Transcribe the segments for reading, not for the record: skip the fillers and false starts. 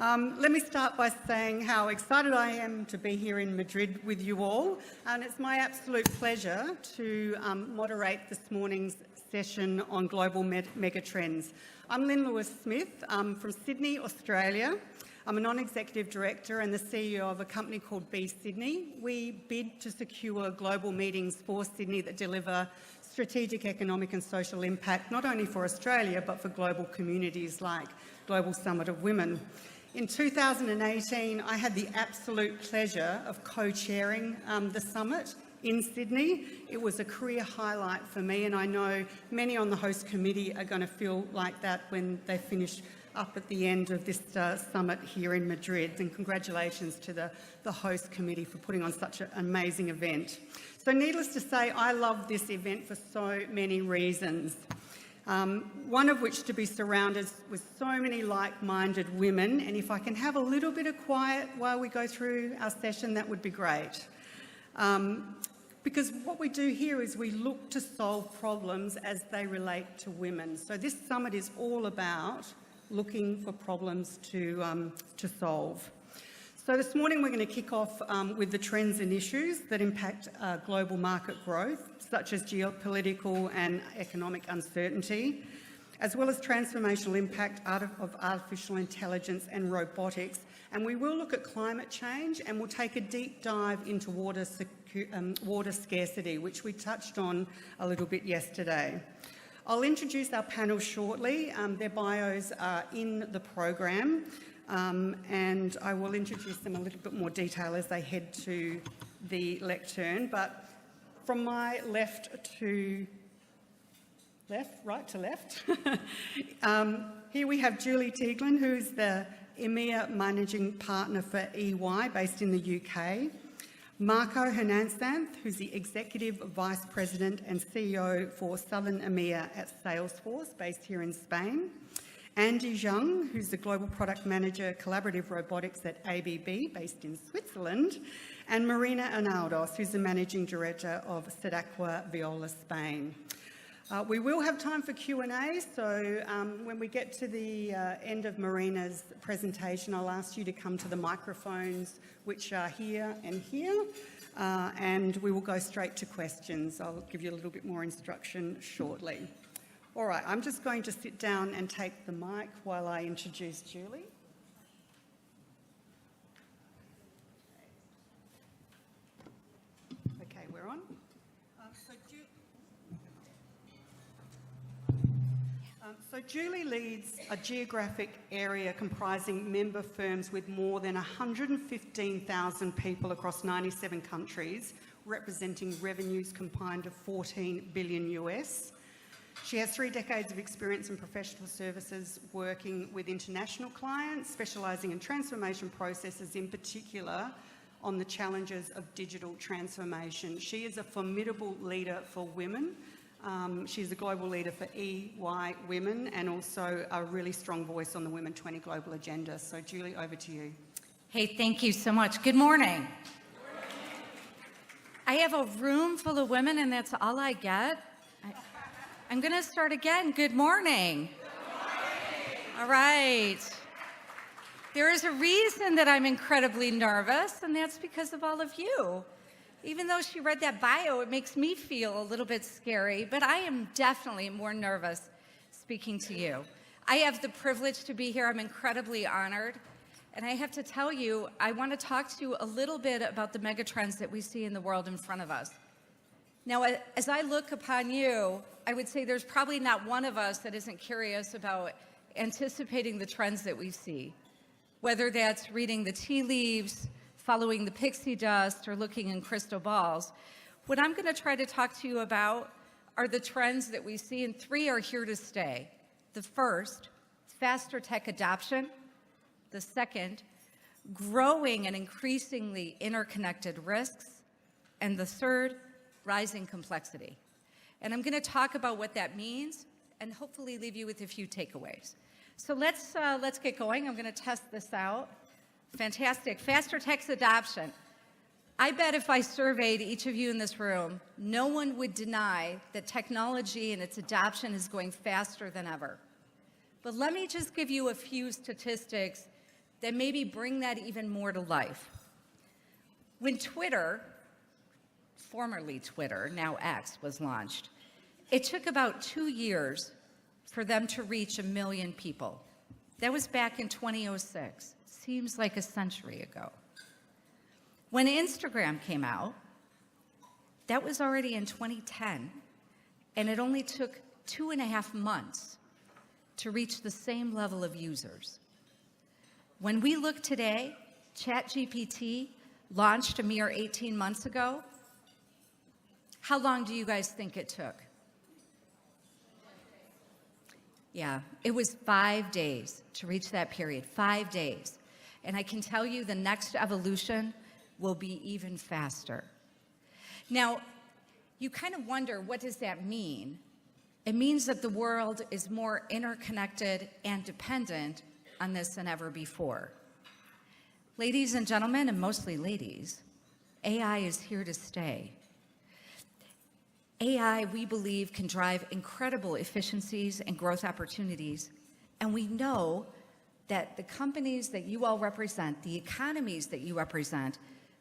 Let me start by saying how excited I am to be here in Madrid with you all, and it's my absolute pleasure to moderate this morning's session on global megatrends. I'm Lynn Lewis-Smith from Sydney, Australia. I'm a non-executive director and the CEO of a company called B Sydney. We bid to secure global meetings for Sydney that deliver strategic economic and social impact, not only for Australia, but for global communities like Global Summit of Women. In 2018, I had the absolute pleasure of co-chairing the summit in Sydney. It was a career highlight for me, and I know many on the host committee are going to feel like that when they finish up at the end of this summit here in Madrid. And congratulations to the host committee for putting on such an amazing event. So needless to say, I love this event for so many reasons. One of which to be surrounded with so many like-minded women, and if I can have a little bit of quiet while we go through our session, that would be great. Because what we do here is we look to solve problems as they relate to women. So this summit is all about looking for problems to solve. So this morning we're going to kick off with the trends and issues that impact global market growth, such as geopolitical and economic uncertainty, as well as transformational impact of artificial intelligence and robotics. And we will look at climate change, and we'll take a deep dive into water scarcity, which we touched on a little bit yesterday. I'll introduce our panel shortly. Their bios are in the program, and I will introduce them a little bit more detail as they head to the lectern. But from my right to left, here we have Julie Teaglin, who's the EMEA Managing Partner for EY based in the UK. Marco Hernansanz, who's the Executive Vice President and CEO for Southern EMEA at Salesforce, based here in Spain. Andy Zhang, who's the Global Product Manager, Collaborative Robotics at ABB, based in Switzerland. And Marina Arnaldos, who's the Managing Director of Sedaqua Viola, Spain. We will have time for Q&A, so when we get to the end of Marina's presentation, I'll ask you to come to the microphones, which are here and here, and we will go straight to questions. I'll give you a little bit more instruction shortly. All right, I'm just going to sit down and take the mic while I introduce Julie. Okay, we're on. So Julie leads a geographic area comprising member firms with more than 115,000 people across 97 countries, representing revenues combined of $14 billion US. She has 3 decades of experience in professional services working with international clients, specialising in transformation processes, in particular on the challenges of digital transformation. She is a formidable leader for women. She's a global leader for EY Women and also a really strong voice on the Women 20 Global Agenda. So Julie, over to you. Hey, thank you so much. Good morning. I have a room full of women and that's all I get. I'm going to start again. Good morning. All right. There is a reason that I'm incredibly nervous, and that's because of all of you. Even though she read that bio, it makes me feel a little bit scary, but I am definitely more nervous speaking to you. I have the privilege to be here. I'm incredibly honored. And I have to tell you, I want to talk to you a little bit about the megatrends that we see in the world in front of us. Now, as I look upon you, I would say there's probably not one of us that isn't curious about anticipating the trends that we see, whether that's reading the tea leaves, following the pixie dust, or looking in crystal balls. What I'm going to try to talk to you about are the trends that we see, and 3 are here to stay. The first, faster tech adoption. The second, growing and increasingly interconnected risks. And the third, rising complexity. And I'm going to talk about what that means and hopefully leave you with a few takeaways. So let's get going. I'm going to test this out. Fantastic. Faster tech adoption. I bet if I surveyed each of you in this room, no one would deny that technology and its adoption is going faster than ever. But let me just give you a few statistics that maybe bring that even more to life. When Twitter, formerly Twitter, now X, was launched, it took about 2 years for them to reach 1 million people. That was back in 2006. Seems like a century ago. When Instagram came out, that was already in 2010, and it only took 2.5 months to reach the same level of users. When we look today, ChatGPT launched a mere 18 months ago. How long do you guys think it took? Yeah, it was 5 days to reach that period, 5 days. And I can tell you the next evolution will be even faster. Now, you kind of wonder, what does that mean? It means that the world is more interconnected and dependent on this than ever before. Ladies and gentlemen, and mostly ladies, AI is here to stay. AI, we believe, can drive incredible efficiencies and growth opportunities, and we know that the companies that you all represent, the economies that you represent,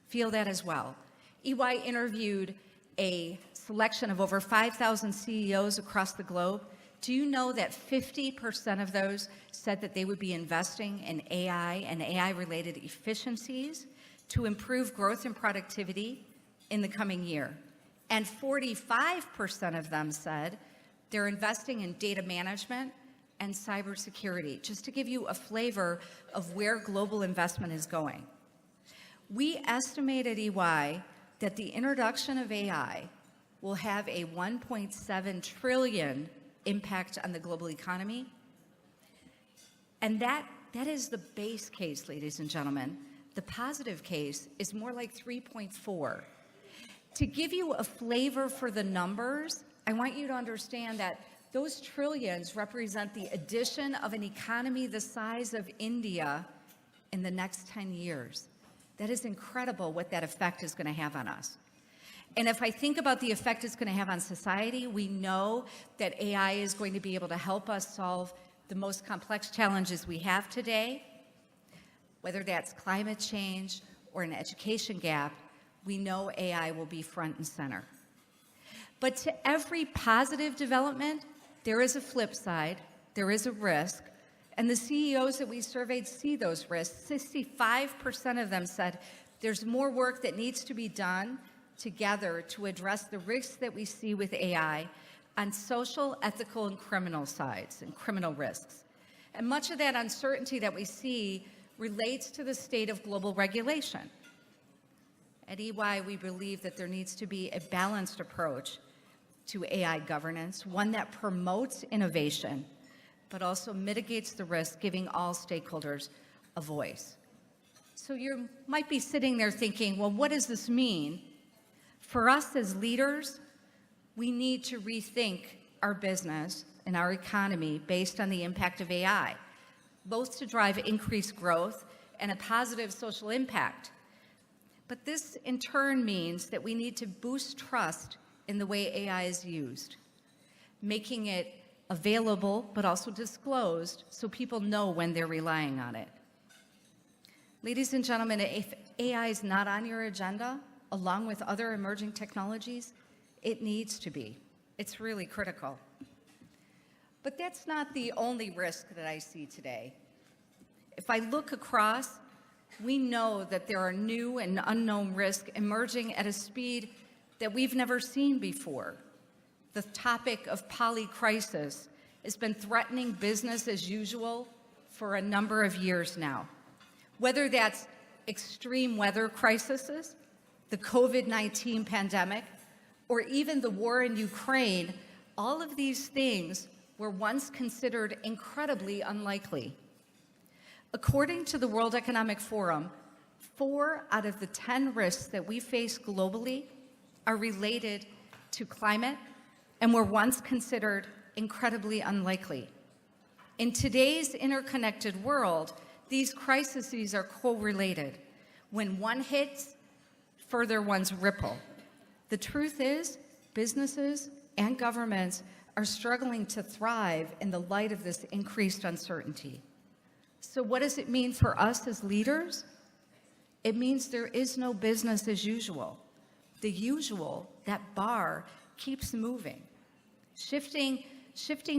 feel that as well. EY interviewed a selection of over 5,000 CEOs across the globe. Do you know that 50% of those said that they would be investing in AI and AI-related efficiencies to improve growth and productivity in the coming year? And 45% of them said they're investing in data management and cybersecurity, just to give you a flavor of where global investment is going. We estimate at EY that the introduction of AI will have a 1.7 trillion impact on the global economy. And that is the base case, ladies and gentlemen. The positive case is more like 3.4. To give you a flavor for the numbers, I want you to understand that those trillions represent the addition of an economy the size of India in the next 10 years. That is incredible what that effect is going to have on us. And if I think about the effect it's going to have on society, we know that AI is going to be able to help us solve the most complex challenges we have today, whether that's climate change or an education gap. We know AI will be front and center. But to every positive development, there is a flip side, there is a risk, and the CEOs that we surveyed see those risks. 65% of them said there's more work that needs to be done together to address the risks that we see with AI on social, ethical, and criminal sides, and criminal risks. And much of that uncertainty that we see relates to the state of global regulation. At EY, we believe that there needs to be a balanced approach to AI governance, one that promotes innovation, but also mitigates the risk, giving all stakeholders a voice. So you might be sitting there thinking, well, what does this mean? For us as leaders, we need to rethink our business and our economy based on the impact of AI, both to drive increased growth and a positive social impact. But this, in turn, means that we need to boost trust in the way AI is used, making it available but also disclosed so people know when they're relying on it. Ladies and gentlemen, if AI is not on your agenda, along with other emerging technologies, it needs to be. It's really critical. But that's not the only risk that I see today. If I look across, we know that there are new and unknown risks emerging at a speed that we've never seen before. The topic of polycrisis has been threatening business as usual for a number of years now. Whether that's extreme weather crises, the COVID-19 pandemic, or even the war in Ukraine, all of these things were once considered incredibly unlikely. According to the World Economic Forum, 4 out of the 10 risks that we face globally are related to climate and were once considered incredibly unlikely. In today's interconnected world, these crises are correlated. When one hits, further ones ripple. The truth is, businesses and governments are struggling to thrive in the light of this increased uncertainty. So what does it mean for us as leaders? It means there is no business as usual. The usual, that bar, keeps moving, shifting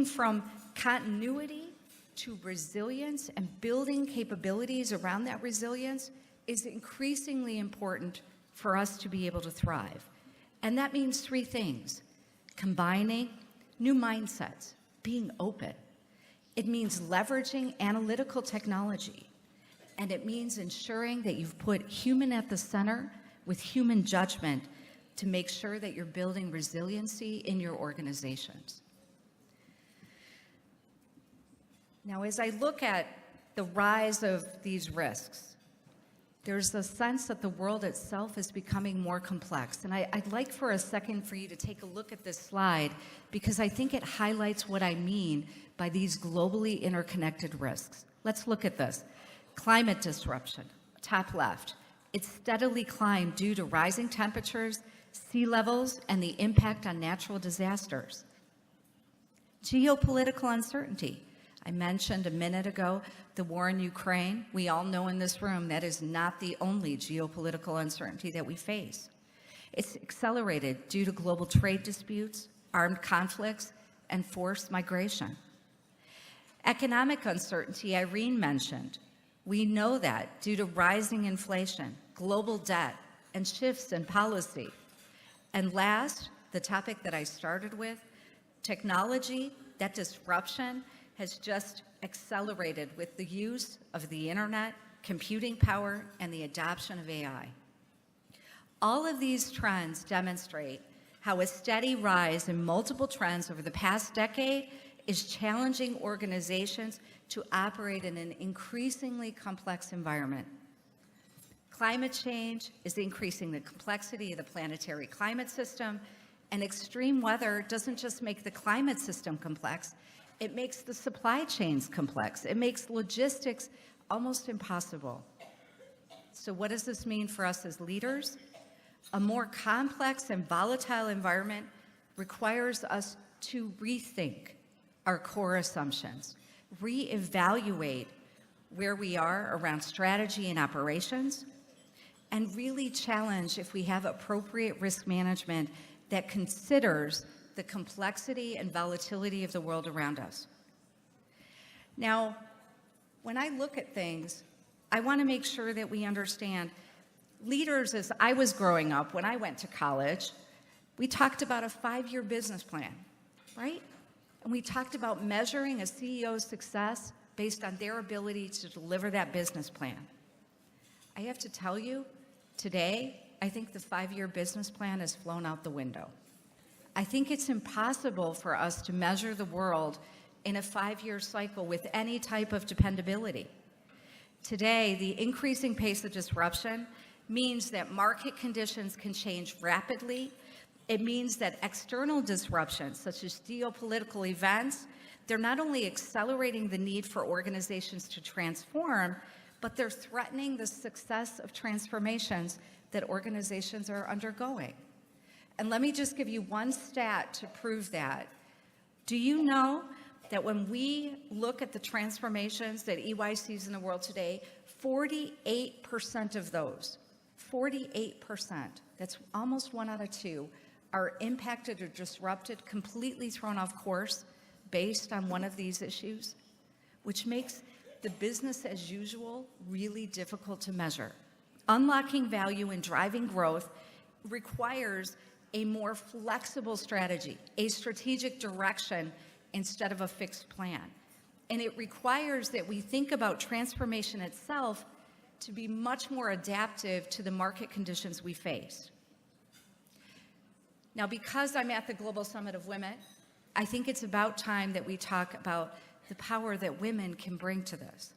from continuity to resilience, and building capabilities around that resilience is increasingly important for us to be able to thrive. And that means three things: combining new mindsets, being open. It means leveraging analytical technology. And it means ensuring that you've put human at the center with human judgment to make sure that you're building resiliency in your organizations. Now, as I look at the rise of these risks, there's a sense that the world itself is becoming more complex. And I'd like for a second for you to take a look at this slide, because I think it highlights what I mean by these globally interconnected risks. Let's look at this. Climate disruption, top left. It's steadily climbed due to rising temperatures, sea levels, and the impact on natural disasters. Geopolitical uncertainty. I mentioned a minute ago the war in Ukraine. We all know in this room that is not the only geopolitical uncertainty that we face. It's accelerated due to global trade disputes, armed conflicts, and forced migration. Economic uncertainty, Irene mentioned. We know that due to rising inflation, global debt, and shifts in policy. And last, the topic that I started with, technology, that disruption has just accelerated with the use of the internet, computing power, and the adoption of AI. All of these trends demonstrate how a steady rise in multiple trends over the past decade is challenging organizations to operate in an increasingly complex environment. Climate change is increasing the complexity of the planetary climate system, and extreme weather doesn't just make the climate system complex, it makes the supply chains complex. It makes logistics almost impossible. So what does this mean for us as leaders? A more complex and volatile environment requires us to rethink our core assumptions, reevaluate where we are around strategy and operations, and really challenge if we have appropriate risk management that considers the complexity and volatility of the world around us. Now, when I look at things, I want to make sure that we understand leaders. As I was growing up, when I went to college, we talked about a 5-year business plan, right? And we talked about measuring a CEO's success based on their ability to deliver that business plan. I have to tell you, today, I think the 5-year business plan has flown out the window. I think it's impossible for us to measure the world in a 5-year cycle with any type of dependability. Today, the increasing pace of disruption means that market conditions can change rapidly. It means that external disruptions, such as geopolitical events, they're not only accelerating the need for organizations to transform, but they're threatening the success of transformations that organizations are undergoing. And let me just give you one stat to prove that. Do you know that when we look at the transformations that EY sees in the world today, 48% of those, 48%, that's almost 1 out of 2, are impacted or disrupted, completely thrown off course based on one of these issues, which makes the business as usual really difficult to measure. Unlocking value and driving growth requires a more flexible strategy, a strategic direction instead of a fixed plan. And it requires that we think about transformation itself to be much more adaptive to the market conditions we face. Now, because I'm at the Global Summit of Women, I think it's about time that we talk about the power that women can bring to this.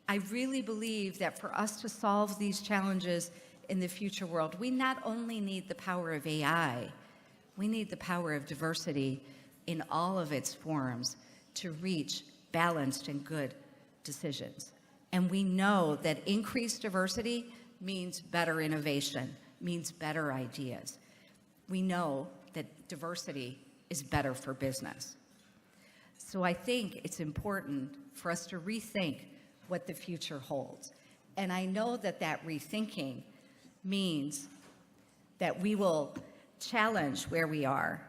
I really believe that for us to solve these challenges in the future world, we not only need the power of AI, we need the power of diversity in all of its forms to reach balanced and good decisions. And we know that increased diversity means better innovation, means better ideas. We know that diversity is better for business. So I think it's important for us to rethink what the future holds. And I know that that rethinking means that we will challenge where we are,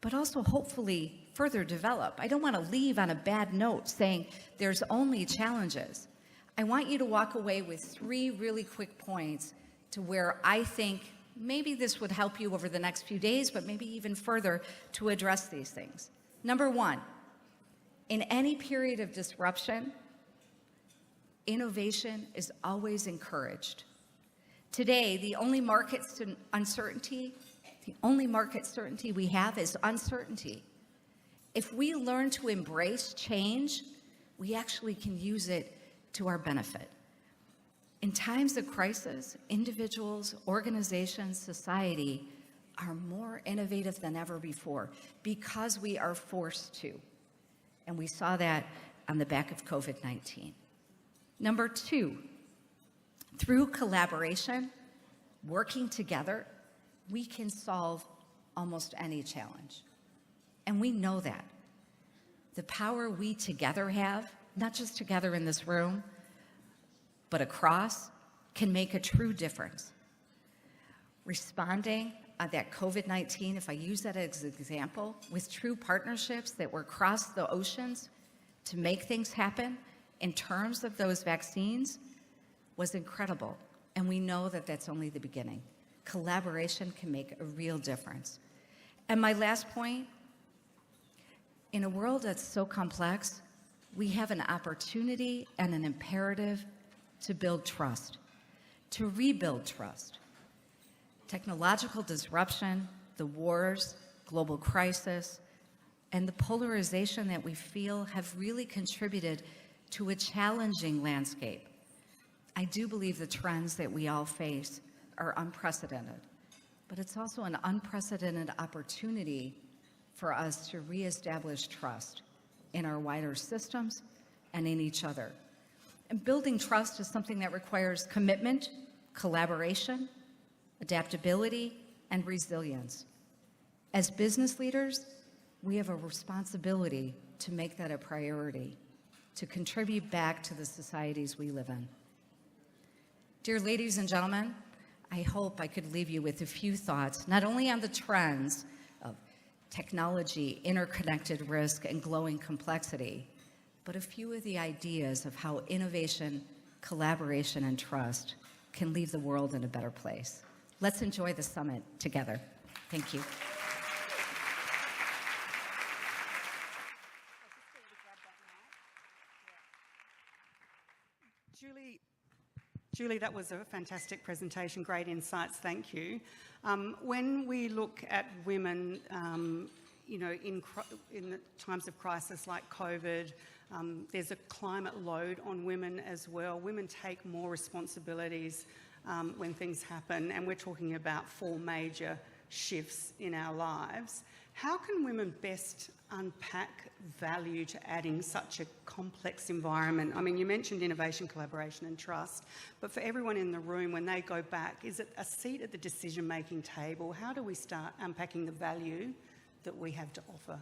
but also hopefully further develop. I don't want to leave on a bad note saying there's only challenges. I want you to walk away with 3 really quick points to where I think maybe this would help you over the next few days, but maybe even further to address these things. Number 1, in any period of disruption, innovation is always encouraged. Today, the only market certainty we have is uncertainty. If we learn to embrace change, we actually can use it to our benefit. In times of crisis, individuals, organizations, society are more innovative than ever before because we are forced to. And we saw that on the back of COVID-19. Number 2, through collaboration, working together, we can solve almost any challenge. And we know that. The power we together have, not just together in this room, but across, can make a true difference. Responding on that COVID-19, if I use that as an example, with true partnerships that were across the oceans to make things happen in terms of those vaccines was incredible. And we know that that's only the beginning. Collaboration can make a real difference. And my last point, in a world that's so complex, we have an opportunity and an imperative to build trust, to rebuild trust. Technological disruption, the wars, global crisis, and the polarization that we feel have really contributed to a challenging landscape. I do believe the trends that we all face are unprecedented, but it's also an unprecedented opportunity for us to reestablish trust in our wider systems and in each other. And building trust is something that requires commitment, collaboration, adaptability, and resilience. As business leaders, we have a responsibility to make that a priority, to contribute back to the societies we live in. Dear ladies and gentlemen, I hope I could leave you with a few thoughts, not only on the trends of technology, interconnected risk, and glowing complexity, but a few of the ideas of how innovation, collaboration, and trust can leave the world in a better place. Let's enjoy the summit together. Thank you. Julie, that was a fantastic presentation, great insights, thank you. When we look at women, in the times of crisis like COVID, there's a climate load on women as well. Women take more responsibilities when things happen, and we're talking about 4 major shifts in our lives. How can women best unpack value to adding such a complex environment? I mean, you mentioned innovation, collaboration and trust, but for everyone in the room, when they go back, is it a seat at the decision-making table? How do we start unpacking the value that we have to offer?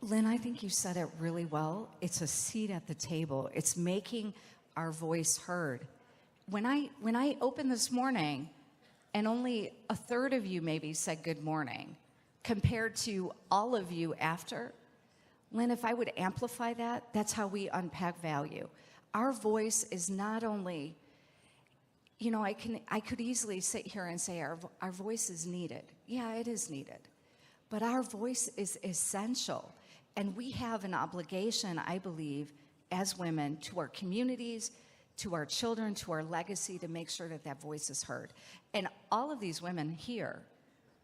Lynn, I think you said it really well. It's a seat at the table. It's making our voice heard. When I opened this morning, and only a third of you maybe said good morning, compared to all of you after, Lynn, if I would amplify that, that's how we unpack value. Our voice is not only, I could easily sit here and say our voice is needed. Yeah, it is needed. But our voice is essential. And we have an obligation, I believe, as women, to our communities, to our children, to our legacy, to make sure that that voice is heard. And all of these women here,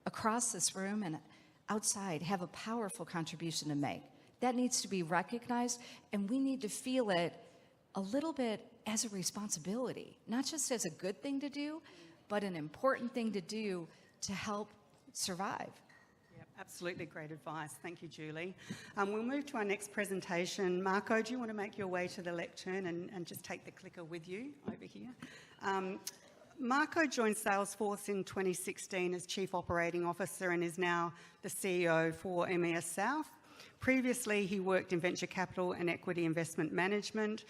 across this room and outside, have a powerful contribution to make. That needs to be recognized, and we need to feel it a little bit as a responsibility, not just as a good thing to do, but an important thing to do to help survive. Absolutely great advice. Thank you, Julie. We'll move to our next presentation. Marco, do you want to make your way to the lectern and just take the clicker with you over here? Marco joined Salesforce in 2016 as Chief Operating Officer and is now the CEO for EMEA South. Previously, he worked in venture capital and equity investment management.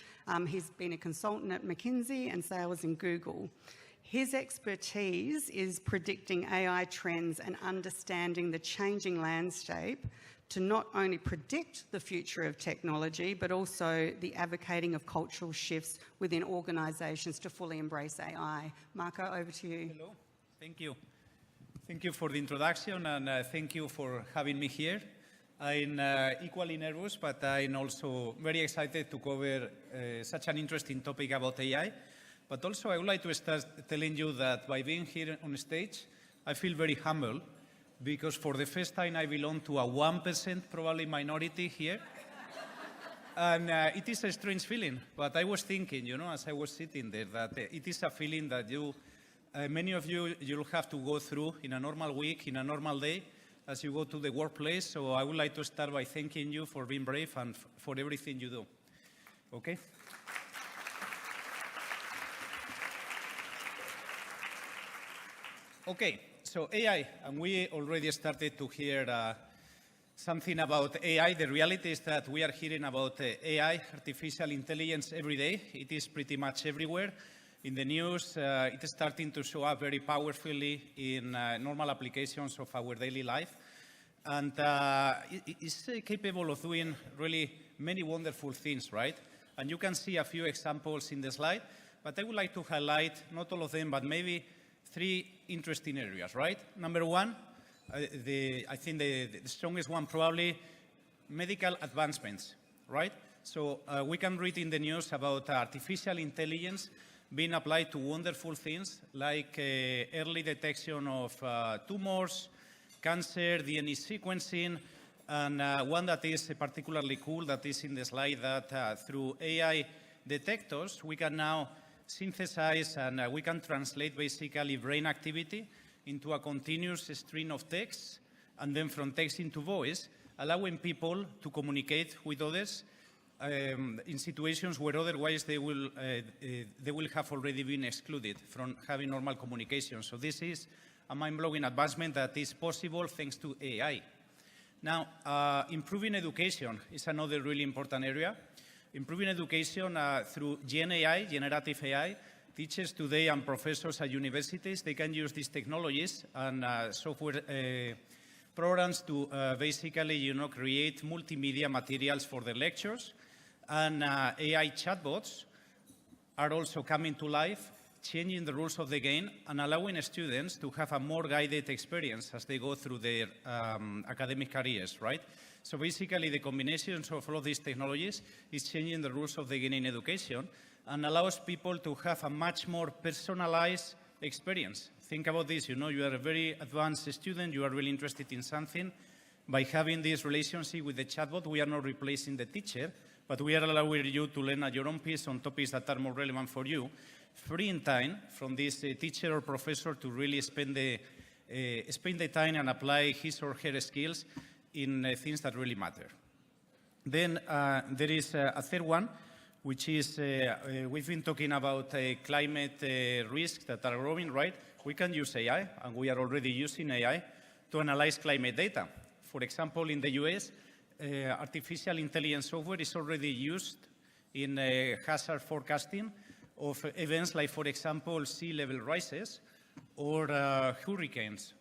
He's been a consultant at McKinsey and sales in Google. His expertise is predicting AI trends and understanding the changing landscape to not only predict the future of technology, but also the advocating of cultural shifts within organisations to fully embrace AI. Marco, over to you. Hello, thank you. Thank you for the introduction, and thank you for having me here. I'm equally nervous, but I'm also very excited to cover such an interesting topic about AI. But also, I would like to start telling you that by being here on stage, I feel very humble, because for the first time I belong to a 1% probably minority here. And it is a strange feeling, but I was thinking, you know, as I was sitting there, that it is a feeling that many of you, you'll have to go through in a normal week, in a normal day, as you go to the workplace. So I would like to start by thanking you for being brave and for everything you do. Okay? Okay. So AI, and we already started to hear something about AI. The reality is that we are hearing about AI, artificial intelligence, every day. It is pretty much everywhere. In the news, it is starting to show up very powerfully in normal applications of our daily life. And it is capable of doing really many wonderful things, right? And you can see a few examples in the slide, but I would like to highlight, not all of them, but maybe 3 interesting areas, right? Number one, I think the strongest one probably, medical advancements, right? So we can read in the news about artificial intelligence being applied to wonderful things like early detection of tumors, cancer, DNA sequencing, and one that is particularly cool that is in the slide, that through AI detectors, we can now synthesize and we can translate basically brain activity into a continuous stream of text, and then from text into voice, allowing people to communicate with others in situations where otherwise they will have already been excluded from having normal communication. So this is a mind-blowing advancement that is possible thanks to AI. Now, improving education is another really important area. Improving education through Gen AI, generative AI. Teachers today and professors at universities, they can use these technologies and software programs to basically, create multimedia materials for their lectures. And AI chatbots are also coming to life, changing the rules of the game and allowing students to have a more guided experience as they go through their academic careers, right? So basically, the combinations of all of these technologies is changing the rules of the game in education and allows people to have a much more personalized experience. Think about this, you are a very advanced student, you are really interested in something. By having this relationship with the chatbot, we are not replacing the teacher, but we are allowing you to learn at your own pace on topics that are more relevant for you, freeing time from this teacher or professor to really spend the time and apply his or her skills in things that really matter. Then there is a third one, which is we've been talking about climate risks that are growing, right? We can use AI, and we are already using AI to analyze climate data. For example, in the US, artificial intelligence software is already used in hazard forecasting of events like, for example, sea level rises or hurricanes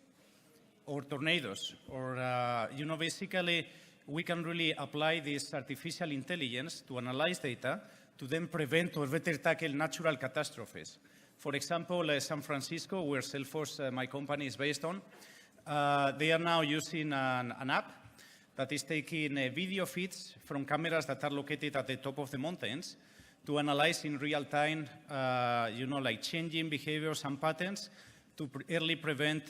or tornadoes, or, basically we can really apply this artificial intelligence to analyze data to then prevent or better tackle natural catastrophes. For example, San Francisco, where Salesforce, my company, is based on, they are now using an app that is taking video feeds from cameras that are located at the top of the mountains to analyze in real time, like changing behaviors and patterns to early prevent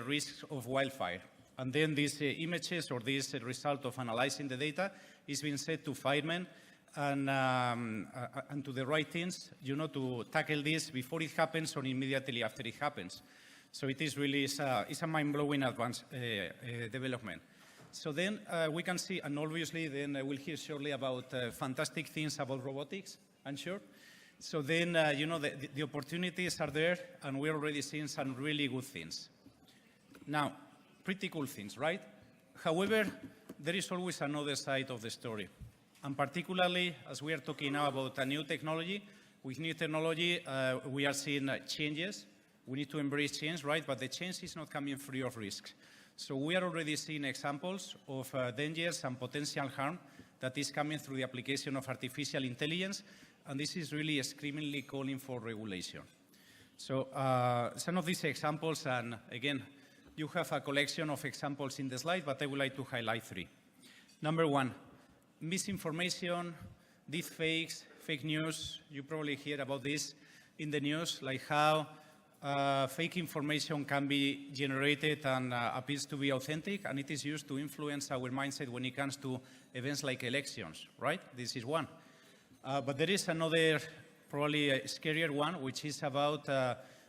risks of wildfire. And then these images or this result of analyzing the data is being sent to firemen and to the right teams, to tackle this before it happens or immediately after it happens. So it is really it's a mind-blowing advanced development. So then we can see, and obviously then we'll hear shortly about fantastic things about robotics, I'm sure. So then, the opportunities are there, and we're already seeing some really good things. Now, pretty cool things, right? However, there is always another side of the story. And particularly, as we are talking now about a new technology, with new technology, we are seeing changes. We need to embrace change, right? But the change is not coming free of risks. So we are already seeing examples of dangers and potential harm that is coming through the application of artificial intelligence, and this is really screamingly calling for regulation. So some of these examples, and again, you have a collection of examples in the slide, but I would like to highlight three. Number one, misinformation, deepfakes, fake news. You probably hear about this in the news, like how fake information can be generated and appears to be authentic, and it is used to influence our mindset when it comes to events like elections, right? This is one. But there is another, probably a scarier one, which is about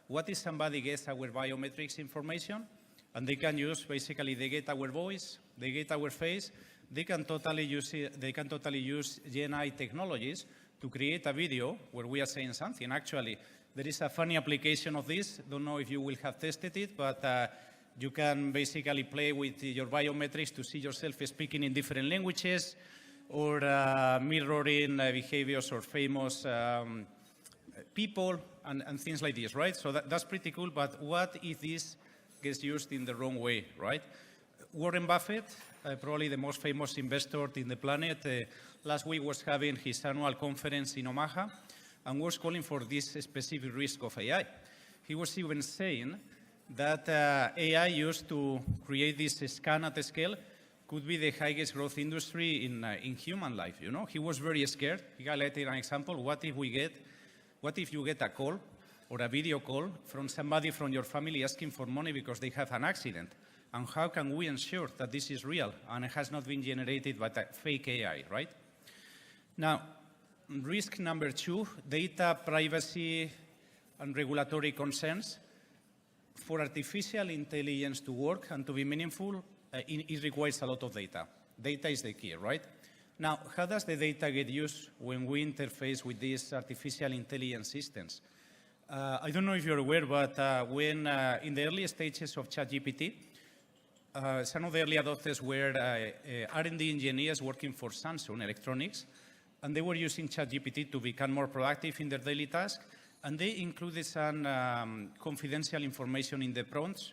what if somebody gets our biometrics information, and they can use, basically, they get our voice, they get our face, they can totally use GenAI technologies to create a video where we are saying something. Actually, there is a funny application of this. Don't know if you will have tested it, but you can basically play with your biometrics to see yourself speaking in different languages or mirroring behaviors of famous people and things like this, right? So that's pretty cool, but what if this gets used in the wrong way, right? Warren Buffett, probably the most famous investor in the planet, last week was having his annual conference in Omaha and was calling for this specific risk of AI. He was even saying that AI used to create this scan at scale could be the highest growth industry in human life, you know? He was very scared. He highlighted an example. What if you get a call or a video call from somebody from your family asking for money because they have an accident? And how can we ensure that this is real and it has not been generated by a fake AI, right? Now, risk number two, data privacy and regulatory concerns. For artificial intelligence to work and to be meaningful, it requires a lot of data. Data is the key, right? Now, how does the data get used when we interface with these artificial intelligence systems? I don't know if you're aware, but when in the early stages of ChatGPT, some of the early adopters were R&D engineers working for Samsung Electronics, and they were using ChatGPT to become more productive in their daily tasks, and they included some confidential information in the prompts.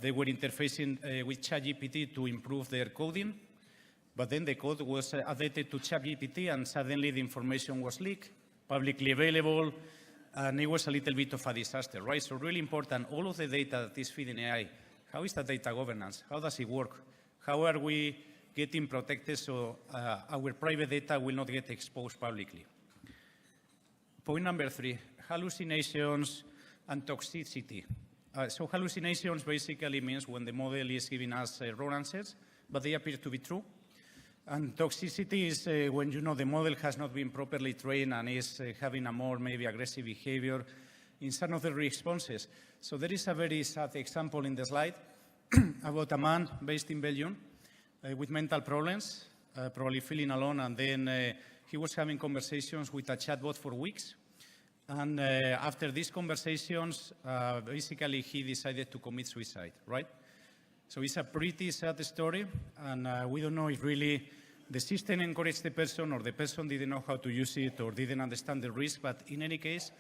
They were interfacing with ChatGPT to improve their coding, but then the code was updated to ChatGPT, and suddenly the information was leaked, publicly available, and it was a little bit of a disaster, right? So really important, all of the data that is feeding AI, how is the data governance? How does it work? How are we getting protected so our private data will not get exposed publicly? Point number three, hallucinations and toxicity. So hallucinations basically means when the model is giving us wrong answers, but they appear to be true. And toxicity is when, you know, the model has not been properly trained and is having a more maybe aggressive behavior in some of the responses. So there is a very sad example in the slide about a man based in Belgium with mental problems, probably feeling alone, and then he was having conversations with a chatbot for weeks. And after these conversations, basically he decided to commit suicide, right? So it's a pretty sad story, and we don't know if really the system encouraged the person or the person didn't know how to use it or didn't understand the risk, but in any case,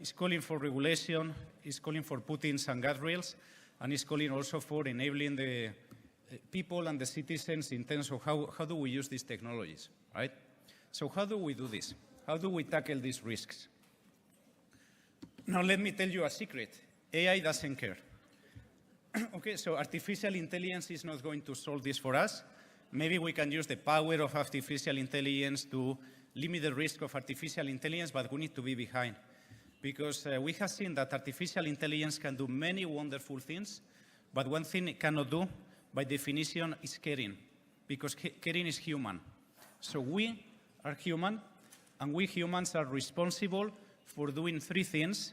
it's calling for regulation, it's calling for putting some guardrails, and it's calling also for enabling the people and the citizens in terms of how do we use these technologies, right? So how do we do this? How do we tackle these risks? Now let me tell you a secret. AI doesn't care. Okay, so artificial intelligence is not going to solve this for us. Maybe we can use the power of artificial intelligence to limit the risk of artificial intelligence, but we need to be behind. Because we have seen that artificial intelligence can do many wonderful things, but one thing it cannot do, by definition, is caring, because caring is human. So we are human, and we humans are responsible for doing three things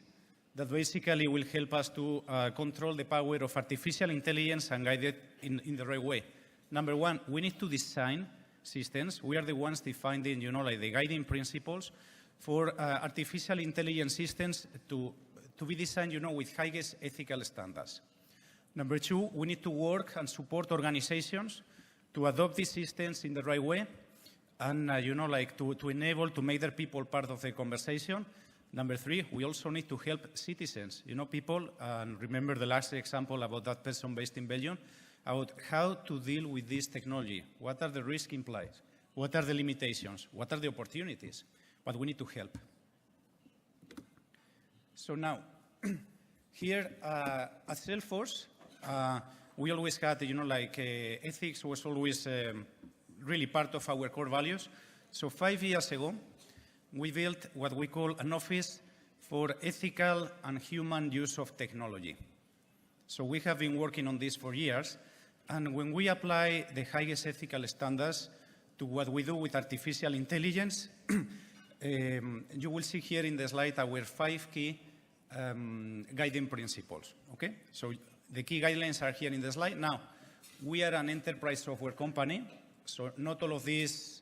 that basically will help us to control the power of artificial intelligence and guide it in the right way. Number one, we need to design systems. We are the ones defining, you know, like the guiding principles for artificial intelligence systems to be designed, you know, with highest ethical standards. Number two, we need to work and support organizations to adopt these systems in the right way and, to enable, to make their people part of the conversation. Number 3, we also need to help citizens, people, and remember the last example about that person based in Belgium, about how to deal with this technology. What are the risks implied? What are the limitations? What are the opportunities? But we need to help. So now, here at Salesforce, we always had, ethics was always really part of our core values. So 5 years ago, we built what we call an office for ethical and human use of technology. So we have been working on this for years, and when we apply the highest ethical standards to what we do with artificial intelligence, you will see here in the slide our 5 key guiding principles, okay? So the key guidelines are here in the slide. Now, we are an enterprise software company, so not all of these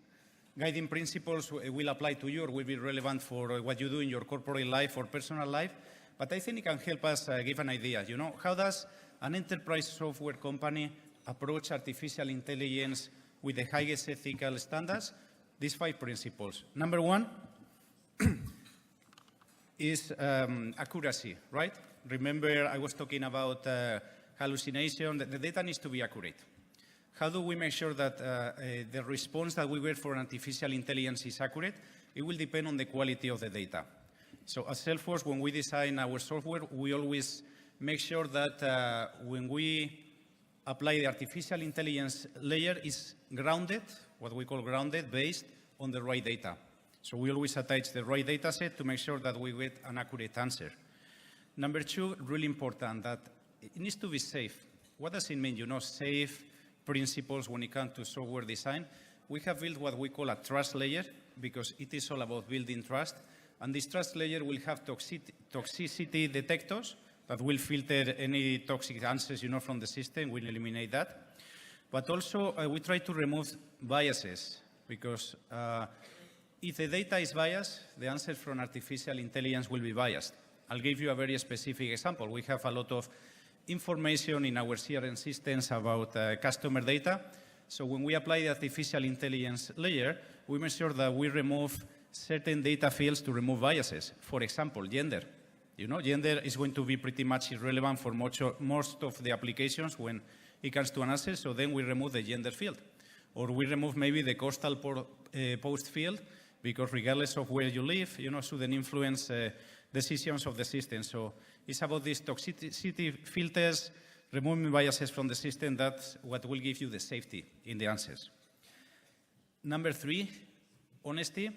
guiding principles will apply to you or will be relevant for what you do in your corporate life or personal life, but I think it can help us give an idea. How does an enterprise software company approach artificial intelligence with the highest ethical standards? These 5 principles. Number 1 is accuracy, right? Remember, I was talking about hallucination. The data needs to be accurate. How do we make sure that the response that we get for artificial intelligence is accurate? It will depend on the quality of the data. So at Salesforce, when we design our software, we always make sure that when we apply the artificial intelligence layer is grounded, what we call grounded, based on the right data. So we always attach the right data set to make sure that we get an accurate answer. Number 2, really important, that it needs to be safe. What does it mean? Safe principles when it comes to software design. We have built what we call a trust layer because it is all about building trust. And this trust layer will have toxicity detectors that will filter any toxic answers, from the system. We'll eliminate that. But also, we try to remove biases because if the data is biased, the answer from artificial intelligence will be biased. I'll give you a very specific example. We have a lot of information in our CRM systems about customer data. So when we apply the artificial intelligence layer, we make sure that we remove certain data fields to remove biases. For example, gender. Gender is going to be pretty much irrelevant for most of the applications when it comes to an answer, so then we remove the gender field. Or we remove maybe the coastal post field, because regardless of where you live, shouldn't influence decisions of the system. So it's about these toxicity filters, removing biases from the system. That's what will give you the safety in the answers. Number 3, honesty.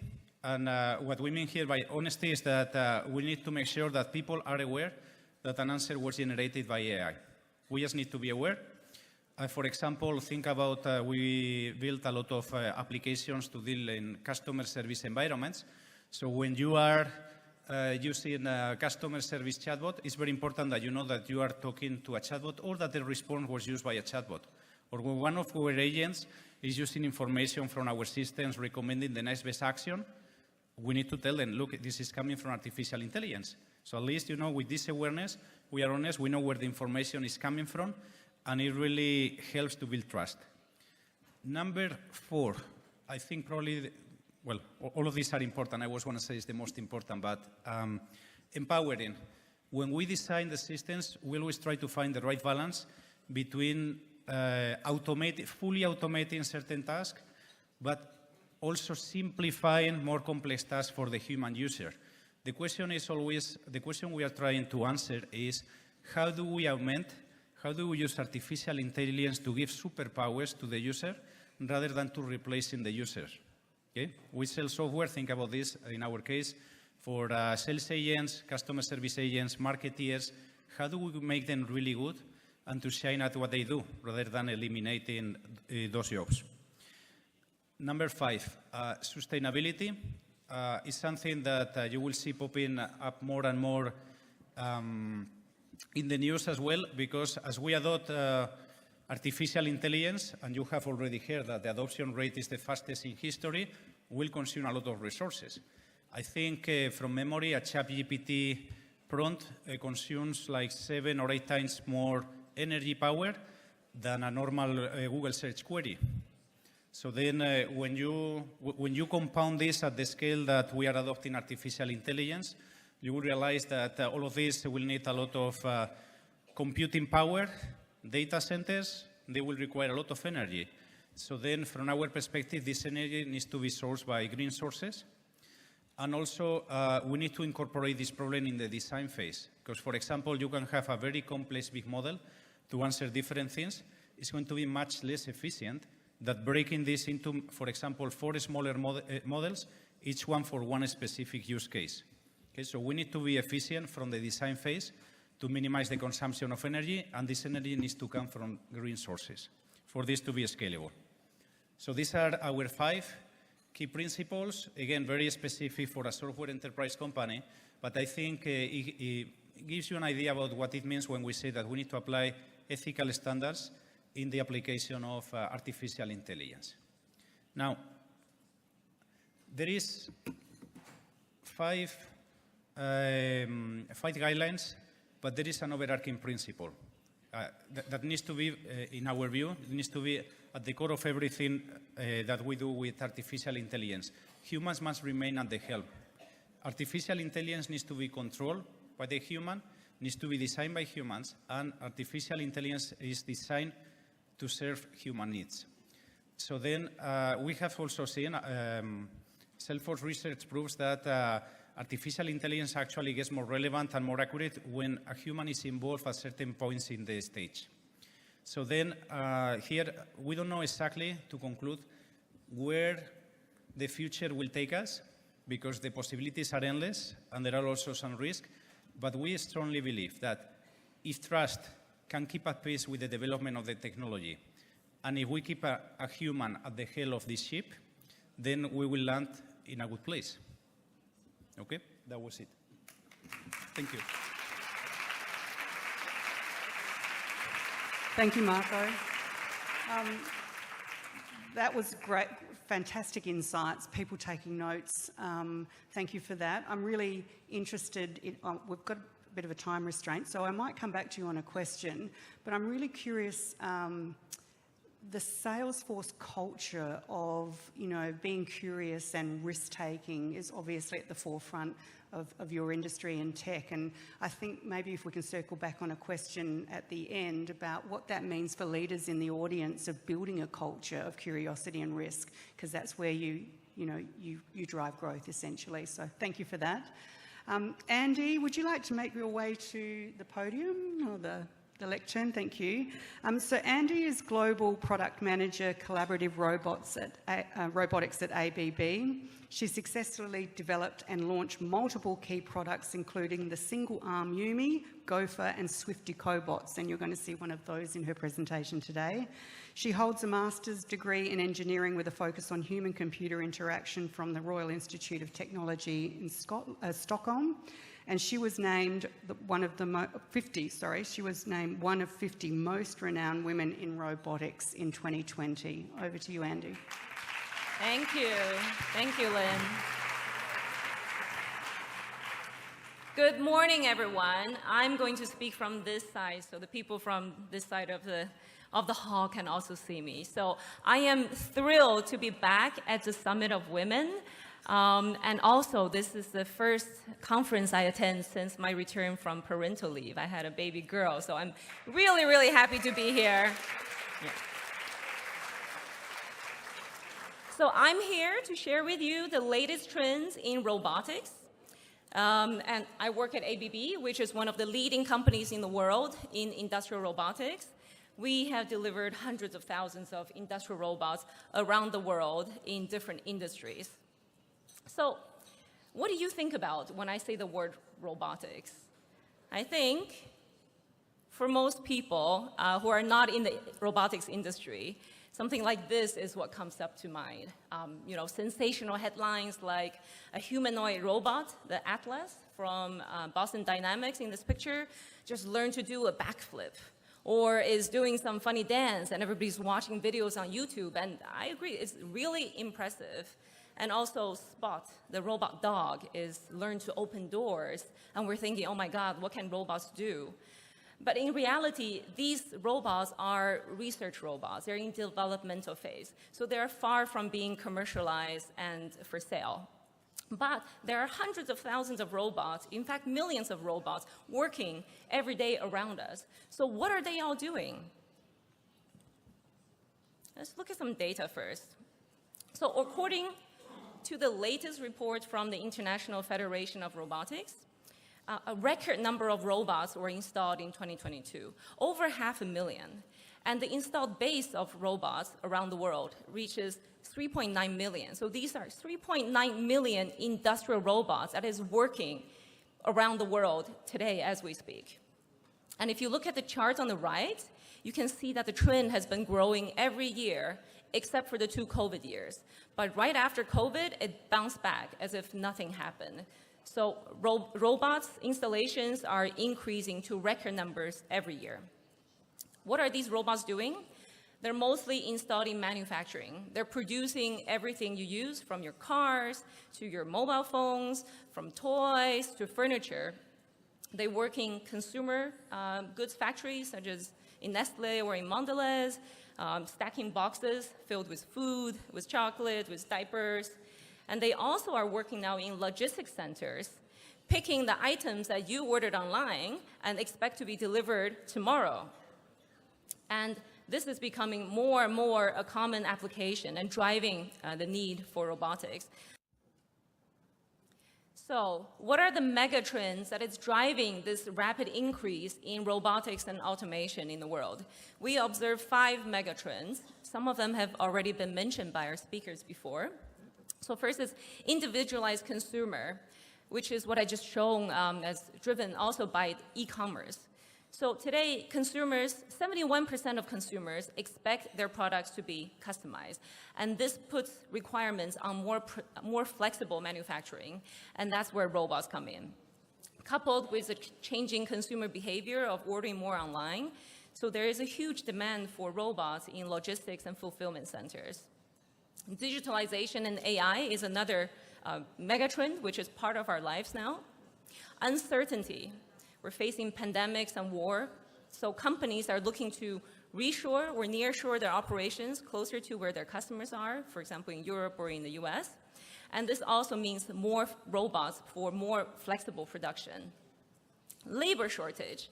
And what we mean here by honesty is that we need to make sure that people are aware that an answer was generated by AI. We just need to be aware. For example, think about we built a lot of applications to deal in customer service environments. So when you are using a customer service chatbot, it's very important that you know that you are talking to a chatbot or that the response was used by a chatbot. Or when one of our agents is using information from our systems recommending the next best action, we need to tell them, look, this is coming from artificial intelligence. So at least, with this awareness, we are honest, we know where the information is coming from, and it really helps to build trust. Number 4, I think probably, all of these are important. I was going to say it's the most important, but empowering. When we design the systems, we always try to find the right balance between fully automating certain tasks, but also simplifying more complex tasks for the human user. The question we are trying to answer is, how do we use artificial intelligence to give superpowers to the user rather than to replacing the user? Okay? We sell software, think about this in our case, for sales agents, customer service agents, marketeers. How do we make them really good and to shine at what they do rather than eliminating those jobs? Number 5, sustainability is something that you will see popping up more and more in the news as well, because as we adopt artificial intelligence, and you have already heard that the adoption rate is the fastest in history, will consume a lot of resources. I think from memory, a ChatGPT prompt consumes like 7 or 8 times more energy power than a normal Google search query. So then when you compound this at the scale that we are adopting artificial intelligence, you will realize that all of this will need a lot of computing power, data centers, they will require a lot of energy. So then from our perspective, this energy needs to be sourced by green sources. And also, we need to incorporate this problem in the design phase. Because, for example, you can have a very complex big model to answer different things. It's going to be much less efficient than breaking this into, for example, 4 smaller models, each one for one specific use case. Okay, so we need to be efficient from the design phase to minimize the consumption of energy, and this energy needs to come from green sources for this to be scalable. So these are our 5 key principles, again, very specific for a software enterprise company, but I think it gives you an idea about what it means when we say that we need to apply ethical standards in the application of artificial intelligence. Now, there is 5 guidelines, but there is an overarching principle that needs to be, in our view, it needs to be at the core of everything that we do with artificial intelligence. Humans must remain at the helm. Artificial intelligence needs to be controlled by the human, needs to be designed by humans, and artificial intelligence is designed to serve human needs. So then we have also seen, Salesforce research proves that artificial intelligence actually gets more relevant and more accurate when a human is involved at certain points in the stage. So then here, we don't know exactly, to conclude, where the future will take us, because the possibilities are endless and there are also some risks. But we strongly believe that if trust can keep at pace with the development of the technology, and if we keep a human at the helm of this ship, then we will land in a good place. Okay, that was it. Thank you. Thank you, Marco. That was great, fantastic insights, people taking notes. Thank you for that. I'm really interested in, we've got a bit of a time restraint, so I might come back to you on a question, but I'm really curious, the Salesforce culture of, being curious and risk-taking is obviously at the forefront of your industry and tech. And I think maybe if we can circle back on a question at the end about what that means for leaders in the audience of building a culture of curiosity and risk, because that's where you drive growth essentially. So thank you for that. Andy, would you like to make your way to the podium or the lectern? Thank you. So Andy is Global Product Manager, Collaborative Robotics at ABB. She successfully developed and launched multiple key products, including the single-arm Yumi, Gopher, and Swifty cobots, and you're going to see one of those in her presentation today. She holds a master's degree in engineering with a focus on human-computer interaction from the Royal Institute of Technology in Stockholm. And she was named one of 50 most renowned women in robotics in 2020. Over to you, Andy. Thank you. Thank you, Lynn. Good morning, everyone. I'm going to speak from this side, so the people from this side of the hall can also see me. So I am thrilled to be back at the Summit of Women. And also, this is the first conference I attend since my return from parental leave. I had a baby girl, so I'm really, really happy to be here. Yeah. So I'm here to share with you the latest trends in robotics. And I work at ABB, which is one of the leading companies in the world in industrial robotics. We have delivered hundreds of thousands of industrial robots around the world in different industries. So what do you think about when I say the word robotics? I think for most people who are not in the robotics industry, something like this is what comes up to mind. Sensational headlines like a humanoid robot, the Atlas from Boston Dynamics in this picture, just learned to do a backflip, or is doing some funny dance and everybody's watching videos on YouTube. And I agree, it's really impressive. And also Spot, the robot dog, is learned to open doors. And we're thinking, oh my God, what can robots do? But in reality, these robots are research robots. They're in developmental phase. So they're far from being commercialized and for sale. But there are hundreds of thousands of robots, in fact, millions of robots working every day around us. So what are they all doing? Let's look at some data first. So according to the latest report from the International Federation of Robotics, a record number of robots were installed in 2022, over 500,000. And the installed base of robots around the world reaches 3.9 million. So these are 3.9 million industrial robots that is working around the world today as we speak. And if you look at the chart on the right, you can see that the trend has been growing every year except for the 2 COVID years. But right after COVID, it bounced back as if nothing happened. So robots installations are increasing to record numbers every year. What are these robots doing? They're mostly installed in manufacturing. They're producing everything you use, from your cars to your mobile phones, from toys to furniture. They work in consumer goods factories, such as in Nestle or in Mondelez, stacking boxes filled with food, with chocolate, with diapers. And they also are working now in logistics centers, picking the items that you ordered online and expect to be delivered tomorrow. And this is becoming more and more a common application and driving the need for robotics. So what are the megatrends that is driving this rapid increase in robotics and automation in the world? We observe 5 megatrends. Some of them have already been mentioned by our speakers before. So first is individualized consumer, which is what I just shown as driven also by e-commerce. So today, consumers, 71% of consumers expect their products to be customized. And this puts requirements on more flexible manufacturing. And that's where robots come in. Coupled with the changing consumer behavior of ordering more online, so there is a huge demand for robots in logistics and fulfillment centers. Digitalization and AI is another megatrend, which is part of our lives now. Uncertainty. We're facing pandemics and war, so companies are looking to reshore or nearshore their operations closer to where their customers are, for example, in Europe or in the US. And this also means more robots for more flexible production. Labor shortage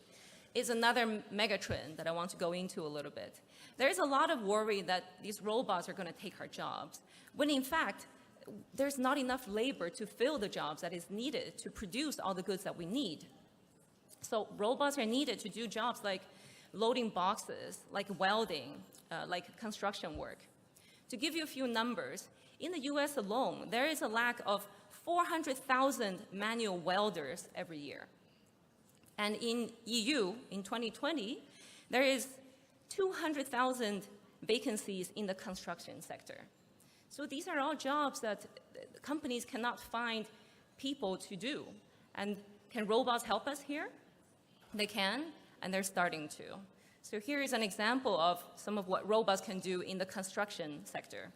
is another megatrend that I want to go into a little bit. There's a lot of worry that these robots are going to take our jobs, when in fact, there's not enough labor to fill the jobs that is needed to produce all the goods that we need. So robots are needed to do jobs like loading boxes, like welding, like construction work. To give you a few numbers, in the US alone, there is a lack of 400,000 manual welders every year. And in EU, in 2020, there is 200,000 vacancies in the construction sector. So these are all jobs that companies cannot find people to do. And can robots help us here? They can, and they're starting to. So here is an example of some of what robots can do in the construction sector.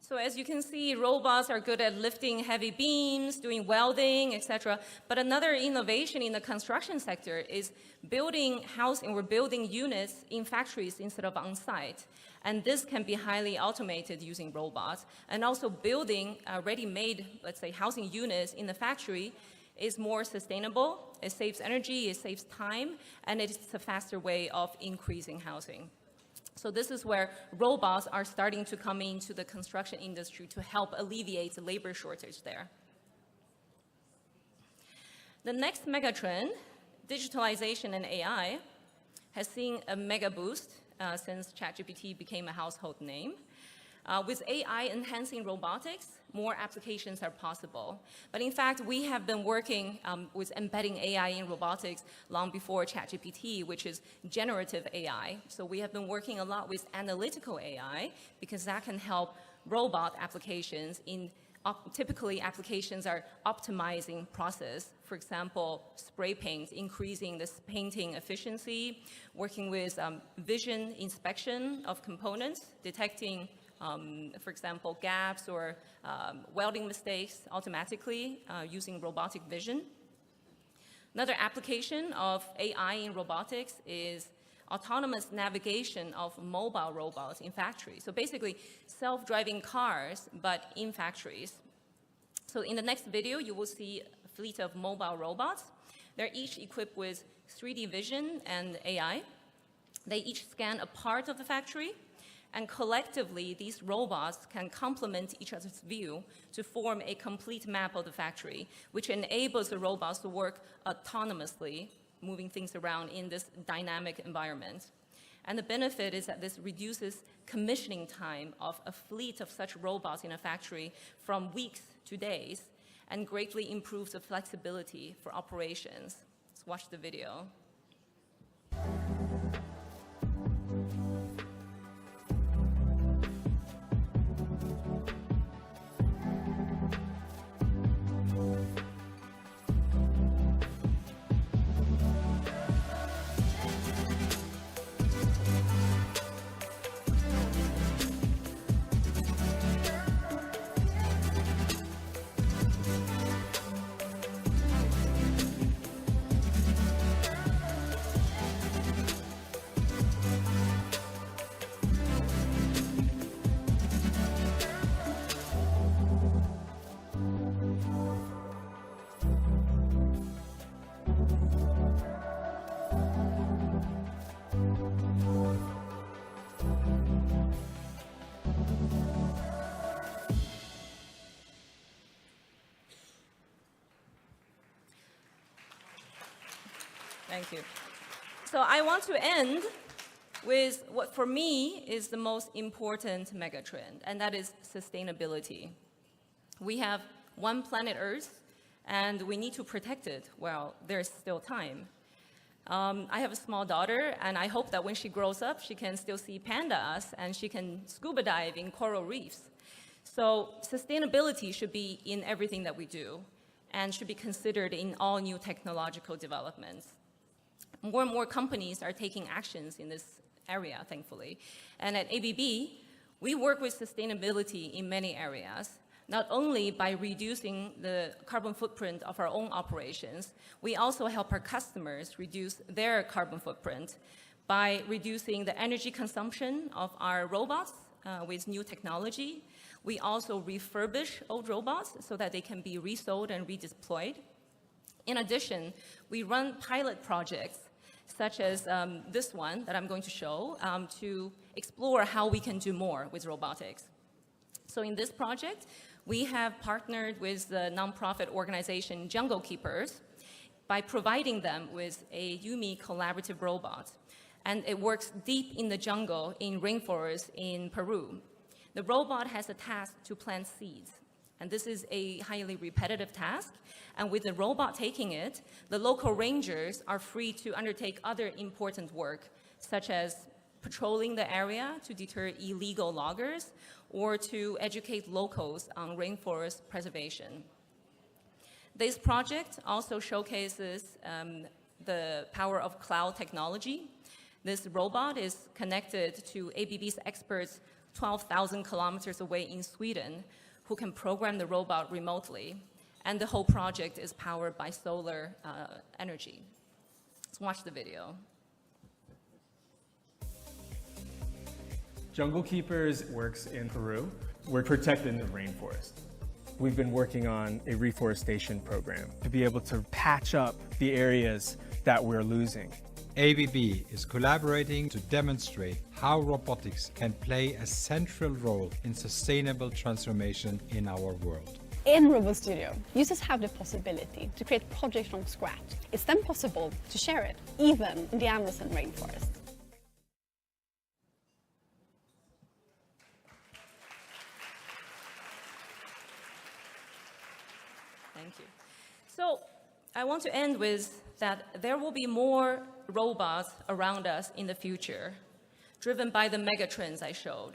So as you can see, robots are good at lifting heavy beams, doing welding, etc. But another innovation in the construction sector is building housing or building units in factories instead of on site. And this can be highly automated using robots. And also building ready-made, let's say, housing units in the factory is more sustainable. It saves energy, it saves time, and it's a faster way of increasing housing. So this is where robots are starting to come into the construction industry to help alleviate the labor shortage there. The next megatrend, digitalization and AI. has seen a mega boost since ChatGPT became a household name. With AI enhancing robotics, more applications are possible. But in fact, we have been working with embedding AI in robotics long before ChatGPT, which is generative AI. So we have been working a lot with analytical AI because that can help robot applications in typically applications are optimizing process. For example, spray paint, increasing this painting efficiency, working with vision inspection of components, detecting for example, gaps or welding mistakes automatically using robotic vision. Another application of AI in robotics is autonomous navigation of mobile robots in factories. So basically, self-driving cars, but in factories. So in the next video, you will see a fleet of mobile robots. They're each equipped with 3D vision and AI. They each scan a part of the factory, and collectively, these robots can complement each other's view to form a complete map of the factory, which enables the robots to work autonomously, moving things around in this dynamic environment. And the benefit is that this reduces commissioning time of a fleet of such robots in a factory from weeks to days, and greatly improves the flexibility for operations. Let's watch the video. Thank you. So I want to end with what for me is the most important megatrend, and that is sustainability. We have one planet Earth, and we need to protect it while there's still time. I have a small daughter, and I hope that when she grows up, she can still see pandas, and she can scuba dive in coral reefs. So sustainability should be in everything that we do, and should be considered in all new technological developments. More and more companies are taking actions in this area, thankfully. And at ABB, we work with sustainability in many areas, not only by reducing the carbon footprint of our own operations, we also help our customers reduce their carbon footprint by reducing the energy consumption of our robots with new technology. We also refurbish old robots so that they can be resold and redeployed. In addition, we run pilot projects such as this one that I'm going to show to explore how we can do more with robotics. So in this project, we have partnered with the nonprofit organization Jungle Keepers by providing them with a Yumi collaborative robot. And it works deep in the jungle in rainforests in Peru. The robot has a task to plant seeds. And this is a highly repetitive task. And with the robot taking it, the local rangers are free to undertake other important work, such as patrolling the area to deter illegal loggers or to educate locals on rainforest preservation. This project also showcases the power of cloud technology. This robot is connected to ABB's experts 12,000 kilometers away in Sweden, who can program the robot remotely. And the whole project is powered by solar energy. Let's watch the video. Jungle Keepers works in Peru. We're protecting the rainforest. We've been working on a reforestation program to be able to patch up the areas that we're losing. ABB is collaborating to demonstrate how robotics can play a central role in sustainable transformation in our world. In Robot Studio, users have the possibility to create projects from scratch. It's then possible to share it, even in the Amazon rainforest. Thank you. So I want to end with that there will be more robots around us in the future, driven by the megatrends I showed.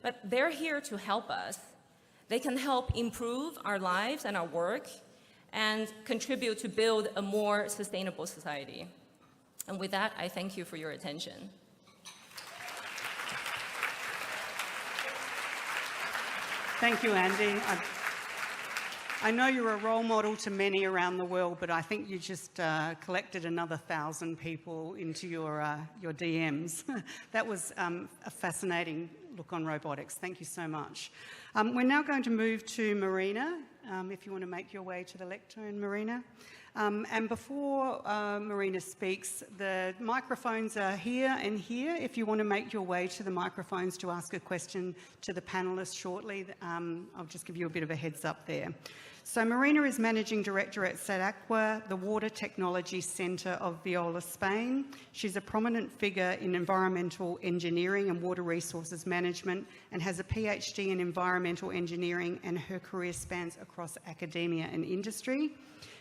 But they're here to help us. They can help improve our lives and our work and contribute to build a more sustainable society. And with that, I thank you for your attention. Thank you, Andy. I know you're a role model to many around the world, but I think you just collected another 1,000 people into your DMs. That was a fascinating look on robotics. Thank you so much. We're now going to move to Marina, if you want to make your way to the lectern, Marina. And before Marina speaks, the microphones are here and here. If you want to make your way to the microphones to ask a question to the panellists shortly, I'll just give you a bit of a heads up there. So Marina is Managing Director at SADAQUA, the Water Technology Centre of Viola, Spain. She's a prominent figure in environmental engineering and water resources management and has a PhD in environmental engineering, and her career spans across academia and industry.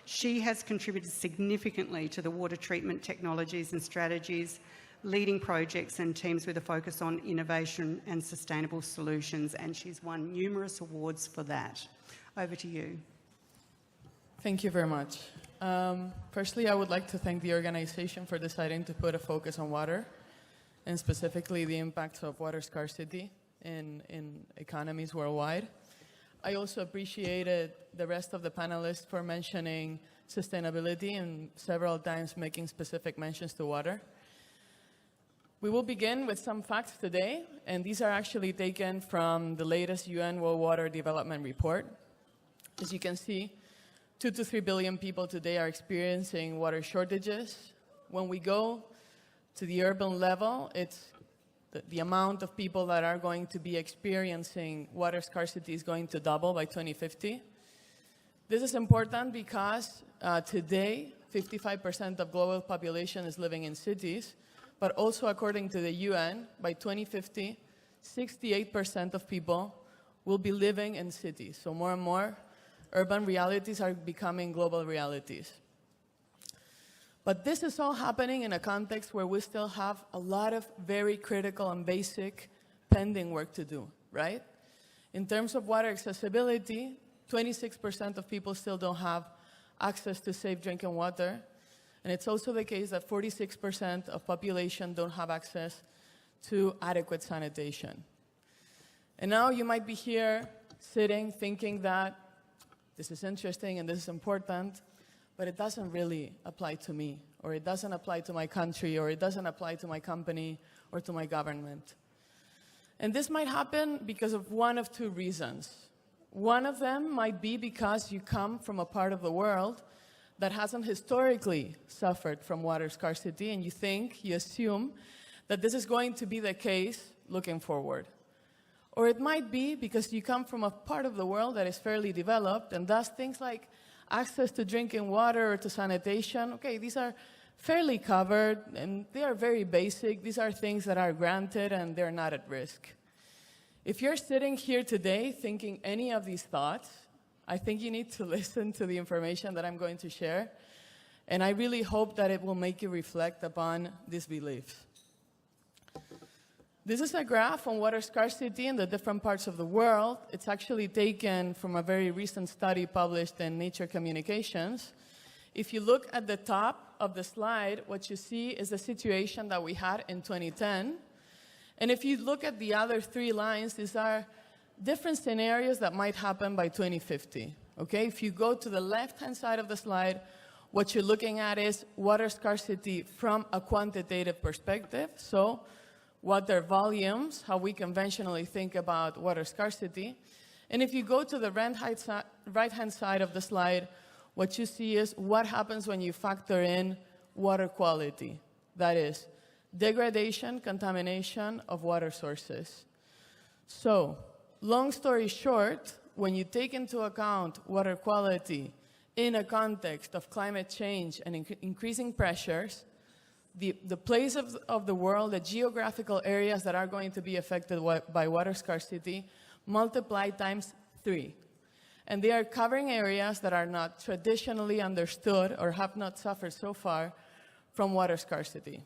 She has contributed significantly to the water treatment technologies and strategies, leading projects and teams with a focus on innovation and sustainable solutions, and she's won numerous awards for that. Over to you. Thank you very much. Firstly, I would like to thank the organization for deciding to put a focus on water, and specifically the impacts of water scarcity in economies worldwide. I also appreciated the rest of the panelists for mentioning sustainability and several times making specific mentions to water. We will begin with some facts today, and these are actually taken from the latest UN World Water Development Report. As you can see, 2 to 3 billion people today are experiencing water shortages. When we go to the urban level, it's the amount of people that are going to be experiencing water scarcity is going to double by 2050. This is important because today, 55% of global population is living in cities, but also according to the UN, by 2050, 68% of people will be living in cities. So more and more, urban realities are becoming global realities. But this is all happening in a context where we still have a lot of very critical and basic pending work to do, right? In terms of water accessibility, 26% of people still don't have access to safe drinking water. And it's also the case that 46% of population don't have access to adequate sanitation. And now you might be here sitting thinking that this is interesting and this is important, but it doesn't really apply to me, or it doesn't apply to my country, or it doesn't apply to my company or to my government. And this might happen because of one of two reasons. One of them might be because you come from a part of the world that hasn't historically suffered from water scarcity, and you assume that this is going to be the case looking forward. Or it might be because you come from a part of the world that is fairly developed, and thus things like access to drinking water or to sanitation, okay, these are fairly covered, and they are very basic. These are things that are granted, and they're not at risk. If you're sitting here today thinking any of these thoughts, I think you need to listen to the information that I'm going to share, and I really hope that it will make you reflect upon these beliefs. This is a graph on water scarcity in the different parts of the world. It's actually taken from a very recent study published in Nature Communications. If you look at the top of the slide, what you see is the situation that we had in 2010. And if you look at the other three lines, these are different scenarios that might happen by 2050. Okay? If you go to the left-hand side of the slide, what you're looking at is water scarcity from a quantitative perspective. So water volumes, how we conventionally think about water scarcity. And if you go to the right-hand side of the slide, what you see is what happens when you factor in water quality. That is, degradation, contamination of water sources. So, long story short, when you take into account water quality in a context of climate change and increasing pressures, the place of the world, the geographical areas that are going to be affected by water scarcity, multiply times 3. And they are covering areas that are not traditionally understood or have not suffered so far from water scarcity.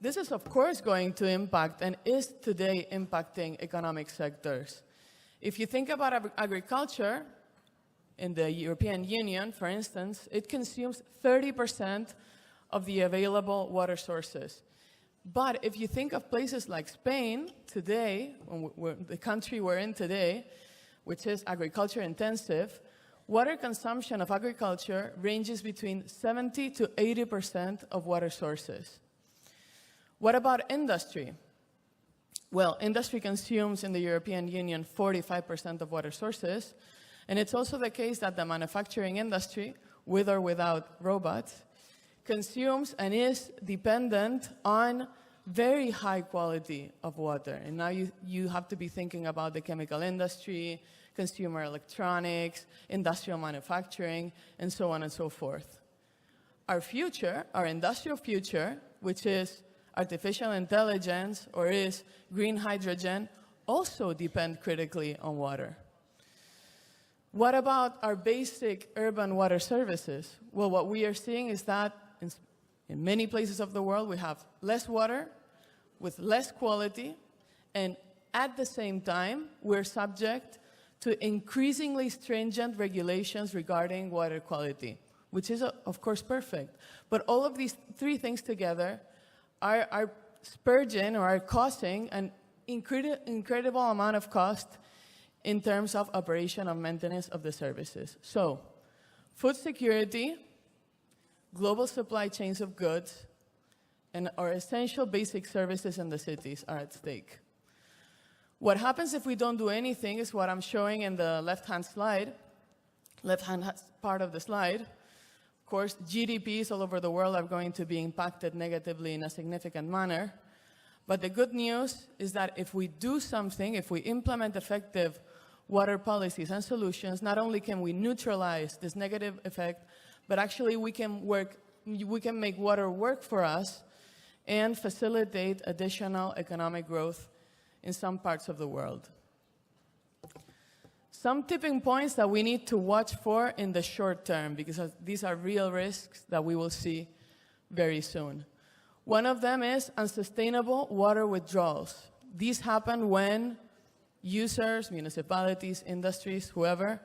This is, of course, going to impact and is today impacting economic sectors. If you think about agriculture, in the European Union, for instance, it consumes 30% of the available water sources. But if you think of places like Spain today, the country we're in today, which is agriculture intensive, water consumption of agriculture ranges between 70 to 80% of water sources. What about industry? Well, industry consumes in the European Union 45% of water sources, and it's also the case that the manufacturing industry, with or without robots, consumes and is dependent on very high quality of water. And now you have to be thinking about the chemical industry, consumer electronics, industrial manufacturing, and so on and so forth. Our future, our industrial future, which is artificial intelligence or is green hydrogen, also depend critically on water. What about our basic urban water services? Well, what we are seeing is that in many places of the world, we have less water with less quality, and at the same time, we're subject to increasingly stringent regulations regarding water quality, which is, of course, perfect. But all of these three things together are spurging or are causing an incredible amount of cost in terms of operation and maintenance of the services. So, food security, global supply chains of goods, and our essential basic services in the cities are at stake. What happens if we don't do anything is what I'm showing in the left-hand part of the slide. Of course, GDPs all over the world are going to be impacted negatively in a significant manner. But the good news is that if we do something, if we implement effective water policies and solutions, not only can we neutralize this negative effect, but actually we can make water work for us and facilitate additional economic growth in some parts of the world. Some tipping points that we need to watch for in the short term, because these are real risks that we will see very soon. One of them is unsustainable water withdrawals. These happen when users, municipalities, industries, whoever,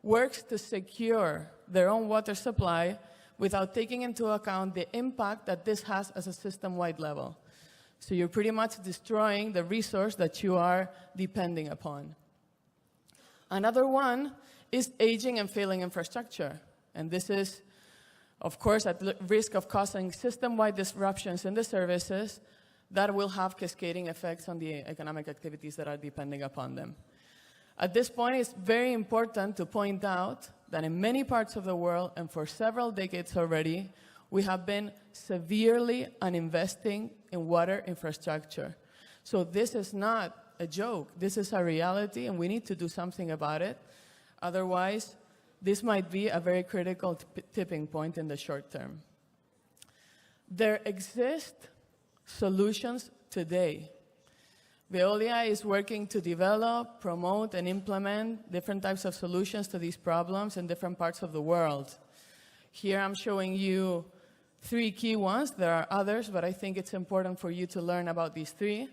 works to secure their own water supply without taking into account the impact that this has at a system-wide level. So you're pretty much destroying the resource that you are depending upon. Another one is aging and failing infrastructure. And this is, of course, at risk of causing system-wide disruptions in the services that will have cascading effects on the economic activities that are depending upon them. At this point, it's very important to point out that in many parts of the world, and for several decades already, we have been severely uninvesting in water infrastructure. So this is not a joke. This is a reality, and we need to do something about it. Otherwise, this might be a very critical tipping point in the short term. There exist solutions today. Veolia is working to develop, promote, and implement different types of solutions to these problems in different parts of the world. Here I'm showing you 3 key ones. There are others, but I think it's important for you to learn about these 3.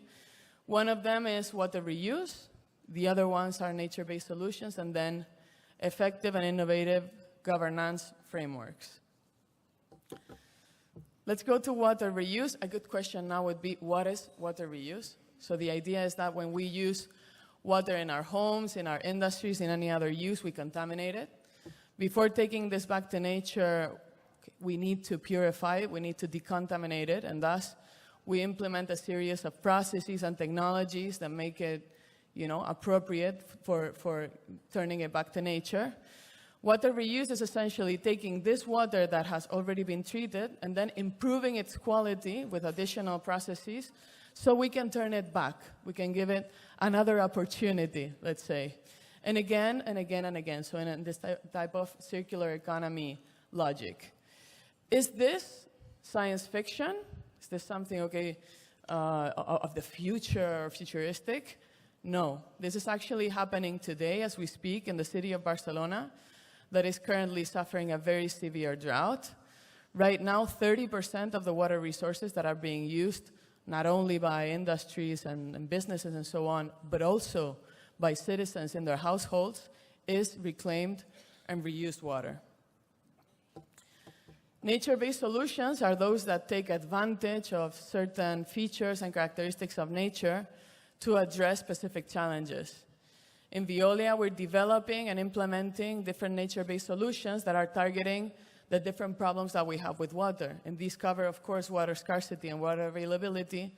One of them is water reuse. The other ones are nature-based solutions, and then effective and innovative governance frameworks. Let's go to water reuse. A good question now would be, what is water reuse? So the idea is that when we use water in our homes, in our industries, in any other use, we contaminate it. Before taking this back to nature, we need to purify it, we need to decontaminate it, and thus we implement a series of processes and technologies that make it, appropriate for turning it back to nature. Water reuse is essentially taking this water that has already been treated and then improving its quality with additional processes so we can turn it back. We can give it another opportunity, let's say. And again, and again, and again. So in this type of circular economy logic. Is this science fiction? Is this something, okay, of the future or futuristic? No. This is actually happening today as we speak in the city of Barcelona that is currently suffering a very severe drought. Right now, 30% of the water resources that are being used not only by industries and businesses and so on, but also by citizens in their households, is reclaimed and reused water. Nature-based solutions are those that take advantage of certain features and characteristics of nature to address specific challenges. In Veolia, we're developing and implementing different nature-based solutions that are targeting the different problems that we have with water. And these cover, of course, water scarcity and water availability,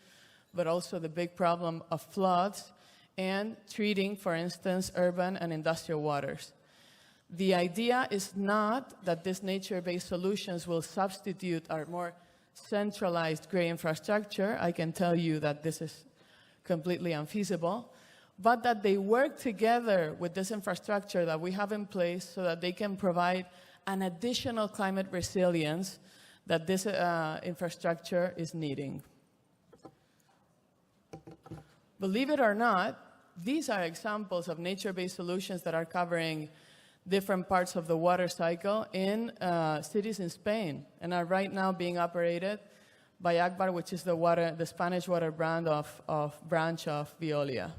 but also the big problem of floods and treating, for instance, urban and industrial waters. The idea is not that these nature-based solutions will substitute our more centralized gray infrastructure. I can tell you that this is completely unfeasible, but that they work together with this infrastructure that we have in place so that they can provide an additional climate resilience that this infrastructure is needing. Believe it or not, these are examples of nature-based solutions that are covering different parts of the water cycle in cities in Spain and are right now being operated by Akbar, which is the Spanish water branch of Veolia.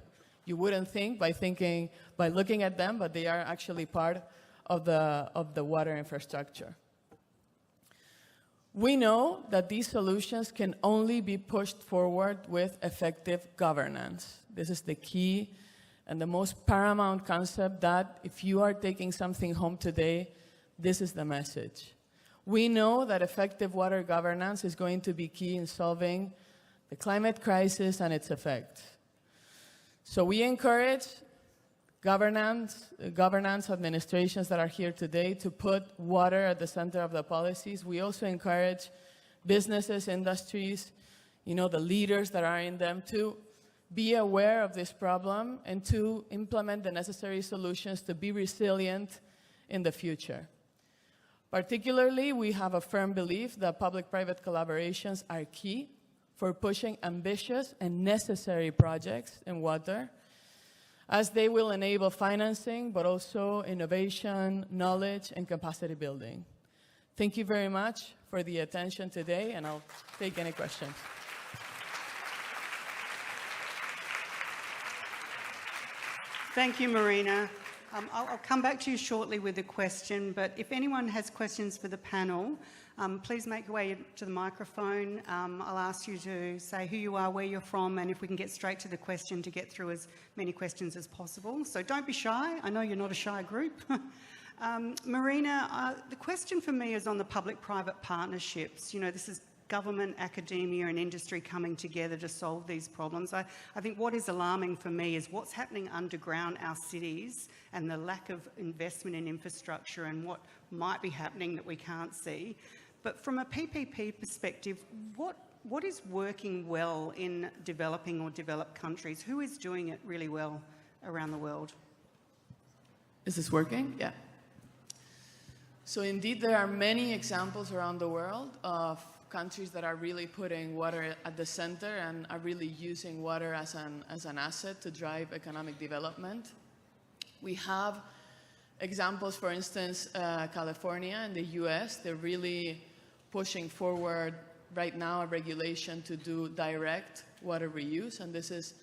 You wouldn't think by looking at them, but they are actually part of the water infrastructure. We know that these solutions can only be pushed forward with effective governance. This is the key and the most paramount concept that if you are taking something home today, this is the message. We know that effective water governance is going to be key in solving the climate crisis and its effects. So we encourage governance administrations that are here today to put water at the center of the policies. We also encourage businesses, industries, the leaders that are in them to be aware of this problem and to implement the necessary solutions to be resilient in the future. Particularly, we have a firm belief that public-private collaborations are key for pushing ambitious and necessary projects in water, as they will enable financing, but also innovation, knowledge, and capacity building. Thank you very much for the attention today, and I'll take any questions. Thank you, Marina. I'll come back to you shortly with a question, but if anyone has questions for the panel, please make your way to the microphone. I'll ask you to say who you are, where you're from, and if we can get straight to the question to get through as many questions as possible. So don't be shy. I know you're not a shy group. Marina, the question for me is on the public-private partnerships. This is government, academia and industry coming together to solve these problems. I think what is alarming for me is what's happening underground our cities and the lack of investment in infrastructure and what might be happening that we can't see. But from a PPP perspective, what is working well in developing or developed countries? Who is doing it really well around the world? Is this working? Yeah. So indeed, there are many examples around the world of countries that are really putting water at the center and are really using water as an asset to drive economic development. We have examples, for instance, California and the US, they're really pushing forward right now a regulation to do direct water reuse. And this is,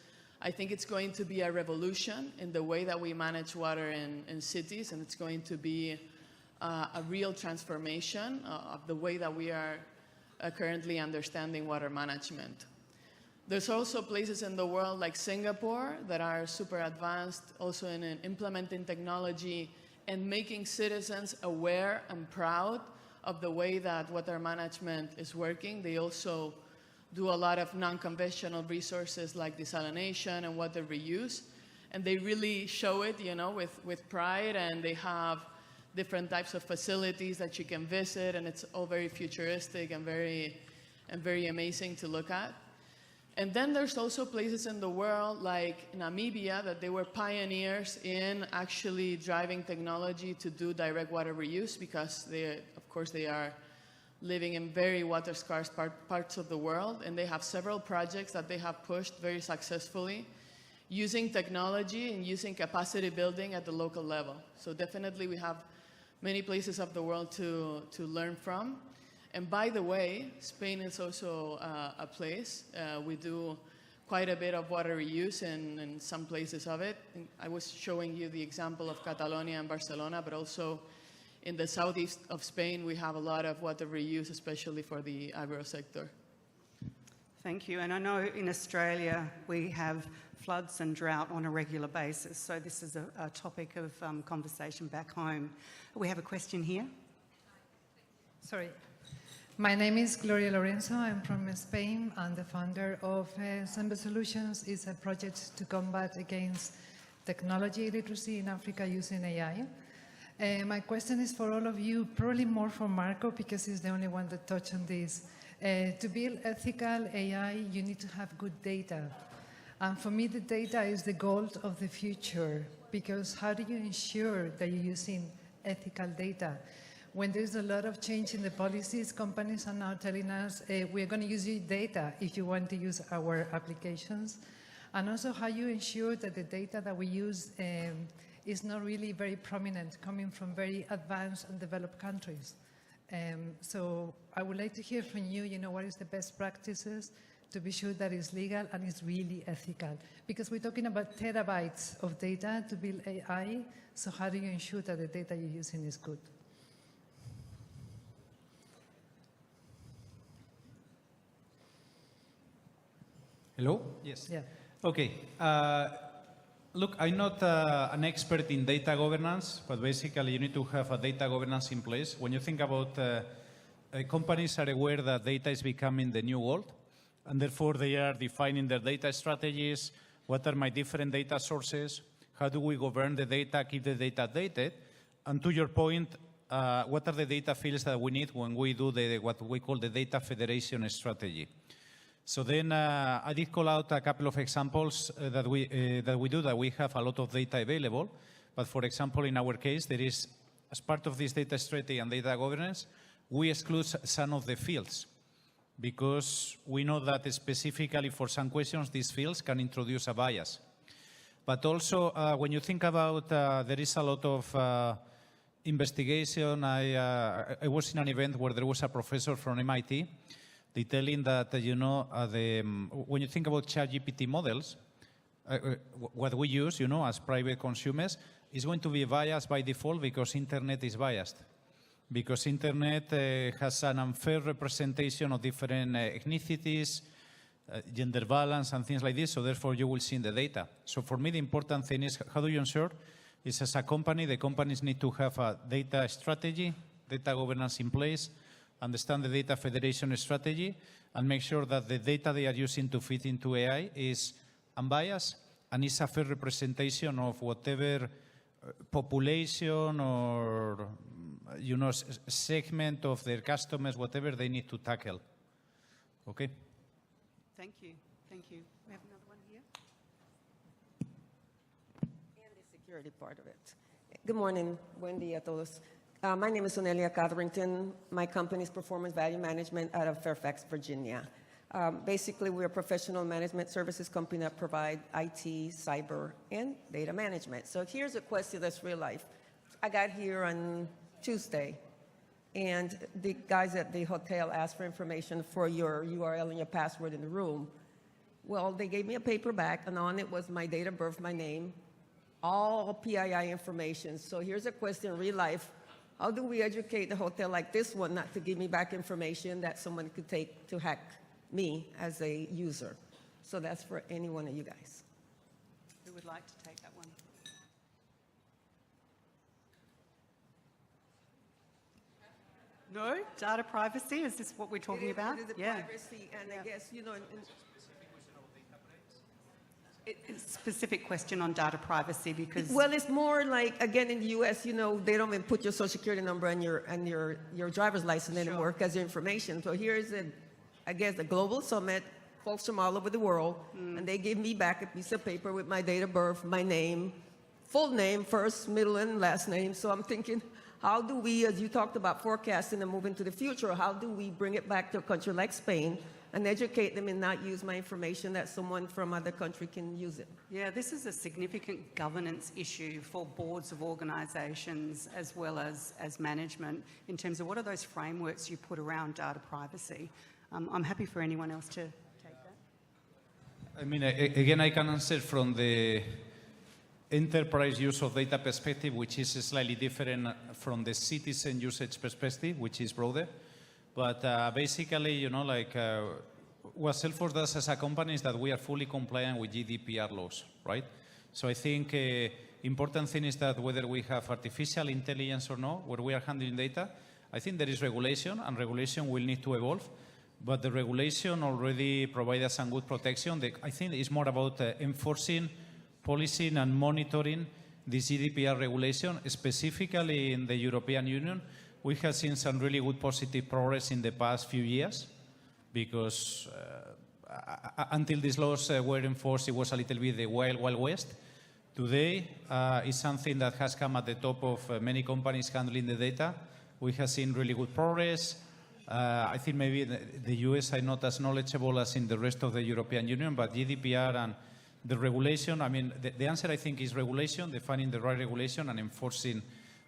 I think it's going to be a revolution in the way that we manage water in cities, and it's going to be a real transformation of the way that we are currently understanding water management. There's also places in the world like Singapore that are super advanced also in implementing technology and making citizens aware and proud of the way that water management is working. They also do a lot of non-conventional resources like desalination and water reuse, and they really show it, with pride, and they have different types of facilities that you can visit, and it's all very futuristic and very amazing to look at. And then there's also places in the world like Namibia that they were pioneers in actually driving technology to do direct water reuse because they, of course, they are living in very water scarce parts of the world, and they have several projects that they have pushed very successfully using technology and using capacity building at the local level. So definitely we have many places of the world to learn from. And by the way, Spain is also a place. We do quite a bit of water reuse in some places of it. And I was showing you the example of Catalonia and Barcelona, but also in the southeast of Spain, we have a lot of water reuse, especially for the agro sector. Thank you. And I know in Australia we have floods and drought on a regular basis, so this is a topic of conversation back home. We have a question here. Sorry. My name is Gloria Lorenzo. I'm from Spain. I'm the founder of Sembe Solutions. It's a project to combat against technology literacy in Africa using AI. My question is for all of you, probably more for Marco because he's the only one that touched on this. To build ethical AI, you need to have good data. And for me, the data is the gold of the future because how do you ensure that you're using ethical data? When there's a lot of change in the policies, companies are now telling us, we're going to use your data if you want to use our applications. And also how you ensure that the data that we use is not really very prominent, coming from very advanced and developed countries. So I would like to hear from you, what is the best practices to be sure that it's legal and it's really ethical? Because we're talking about terabytes of data to build AI, so how do you ensure that the data you're using is good? Hello? Yes. Yeah. Okay. Look, I'm not an expert in data governance, but basically you need to have a data governance in place. When you think about companies are aware that data is becoming the new world, and therefore they are defining their data strategies. What are my different data sources? How do we govern the data, keep the data updated? And to your point, what are the data fields that we need when we do what we call the data federation strategy? So then I did call out a couple of examples that we do, that we have a lot of data available. But for example, in our case, there is, as part of this data strategy and data governance, we exclude some of the fields because we know that specifically for some questions, these fields can introduce a bias. But also, when you think about, there is a lot of investigation. I was in an event where there was a professor from MIT detailing that, when you think about ChatGPT models, what we use, as private consumers, is going to be biased by default because internet is biased. Because internet has an unfair representation of different ethnicities, gender balance, and things like this, so therefore you will see in the data. So for me, the important thing is, how do you ensure is as a company, the companies need to have a data strategy, data governance in place, understand the data federation strategy, and make sure that the data they are using to fit into AI is unbiased and is a fair representation of whatever population or segment of their customers, whatever they need to tackle. Okay? Thank you. Thank you. We have another one here. And the security part of it. Good morning. Buen día a todos. My name is Onelia Cotherington. My company is Performance Value Management out of Fairfax, Virginia. Basically, we're a professional management services company that provide IT, cyber, and data management. So here's a question that's real life. I got here on Tuesday, and the guys at the hotel asked for information for your URL and your password in the room. Well, they gave me a paper back, and on it was my date of birth, my name, all PII information. So here's a question in real life. How do we educate the hotel like this one not to give me back information that someone could take to hack me as a user? So that's for any one of you guys. Who would like to take that one? No? Data privacy? Is this what we're talking about? It is privacy, and I guess, It's a specific question on data privacy because... Well, it's more like, again, in the U.S., they don't even put your social security number and your driver's license anymore because your information. So here is, I guess, a global summit folks from all over the world, and they gave me back a piece of paper with my date of birth, my name, full name, first, middle, and last name. So I'm thinking, how do we, as you talked about forecasting and moving to the future, how do we bring it back to a country like Spain and educate them and not use my information that someone from other country can use it? Yeah, this is a significant governance issue for boards of organisations as well as management in terms of what are those frameworks you put around data privacy. I'm happy for anyone else to take that. I mean, again, I can answer from the enterprise use of data perspective, which is slightly different from the citizen usage perspective, which is broader. But basically, you know, like what Salesforce does as a company is that we are fully compliant with GDPR laws, right? So I think important thing is that whether we have artificial intelligence or not, where we are handling data, I think there is regulation, and regulation will need to evolve. But the regulation already provides us some good protection. I think it's more about enforcing, policing, and monitoring this GDPR regulation, specifically in the European Union. We have seen some really good positive progress in the past few years because until these laws were enforced, it was a little bit the wild, wild west. Today, it's something that has come at the top of many companies handling the data. We have seen really good progress. I think maybe the US are not as knowledgeable as in the rest of the European Union, but GDPR and the regulation, I mean, the answer I think is regulation, defining the right regulation and enforcing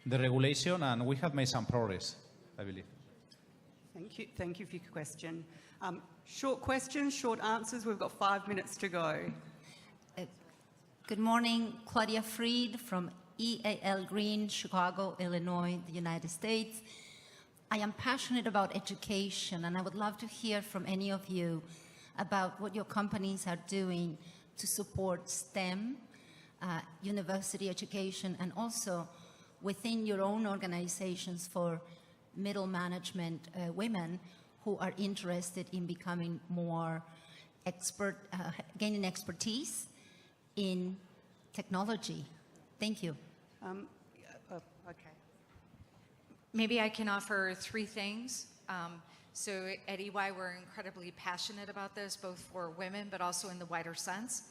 the regulation, and we have made some progress, I believe. Thank you for your question. Short questions, short answers. We've got 5 minutes to go. Good morning, Claudia Freed from EAL Green, Chicago, Illinois, the United States. I am passionate about education, and I would love to hear from any of you about what your companies are doing to support STEM, university education, and also within your own organizations for middle management women who are interested in becoming more expert, gaining expertise in technology. Thank you. Okay. Maybe I can offer 3 things. So at EY, we're incredibly passionate about this, both for women, but also in the wider sense.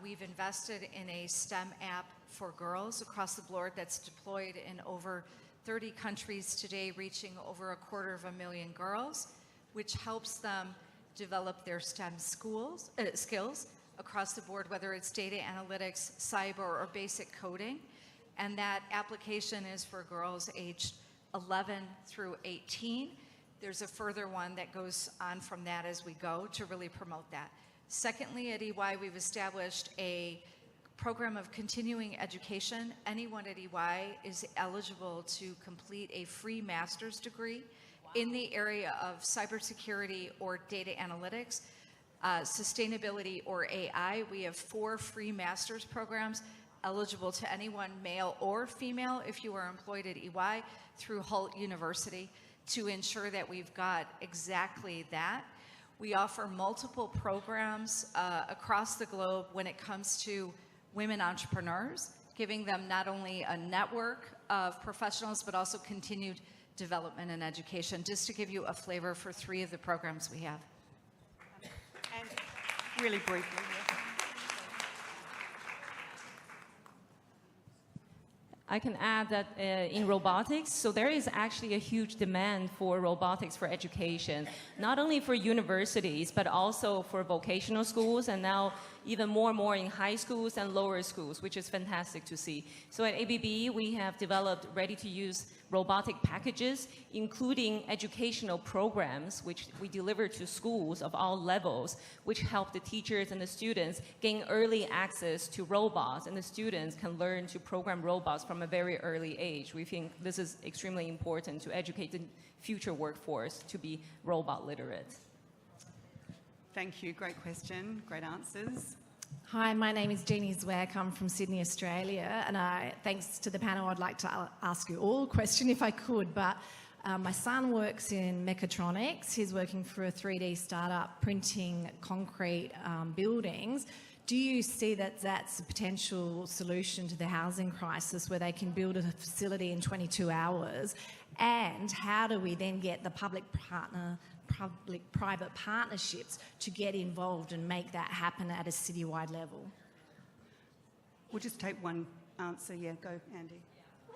We've invested in a STEM app for girls across the board that's deployed in over 30 countries today, reaching over 250,000 girls, which helps them develop their STEM skills across the board, whether it's data analytics, cyber, or basic coding. And that application is for girls aged 11 through 18. There's a further one that goes on from that as we go to really promote that. Secondly, at EY, we've established a program of continuing education. Anyone at EY is eligible to complete a free master's degree in the area of cybersecurity or data analytics, sustainability, or AI. We have 4 free master's programs eligible to anyone, male or female, if you are employed at EY through Hult University, to ensure that we've got exactly that. We offer multiple programs across the globe when it comes to women entrepreneurs, giving them not only a network of professionals, but also continued development and education, just to give you a flavor for 3 of the programs we have. And really briefly. I can add that in robotics, so there is actually a huge demand for robotics for education, not only for universities, but also for vocational schools, and now even more and more in high schools and lower schools, which is fantastic to see. So at ABB, we have developed ready-to-use robotic packages, including educational programs, which we deliver to schools of all levels, which help the teachers and the students gain early access to robots, and the students can learn to program robots from a very early age. We think this is extremely important to educate the future workforce to be robot literate. Thank you. Great question. Great answers. Hi, my name is Jeannie Zwerk. I'm from Sydney, Australia, and thanks to the panel, I'd like to ask you all a question if I could, but my son works in mechatronics. He's working for a 3D startup printing concrete buildings. Do you see that that's a potential solution to the housing crisis where they can build a facility in 22 hours? And how do we then get the public-private partnerships to get involved and make that happen at a citywide level? We'll just take one answer. Yeah, go, Andy.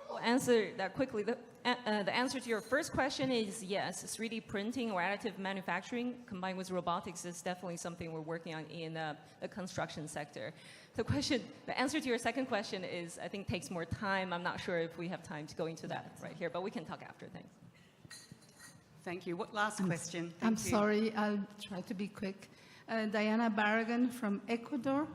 I'll answer that quickly. The answer to your first question is yes. 3D printing or additive manufacturing combined with robotics is definitely something we're working on in the construction sector. The answer to your second question is, I think, takes more time. I'm not sure if we have time to go into that right here, but we can talk after. Thanks. Thank you. What last question? I'm Thank you. sorry, I'll try to be quick. Diana Barragan from Ecuador.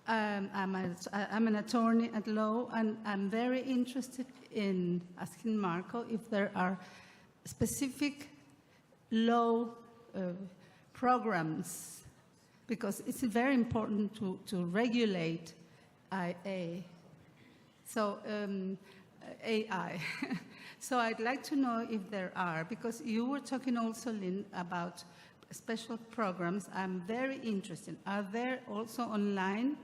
I'm an attorney at law, and I'm very interested in asking Marco if there are specific law programs, because it's very important to regulate AI. So AI. So I'd like to know if there are, because you were talking also, Lynn, about special programs. I'm very interested. Are there also online?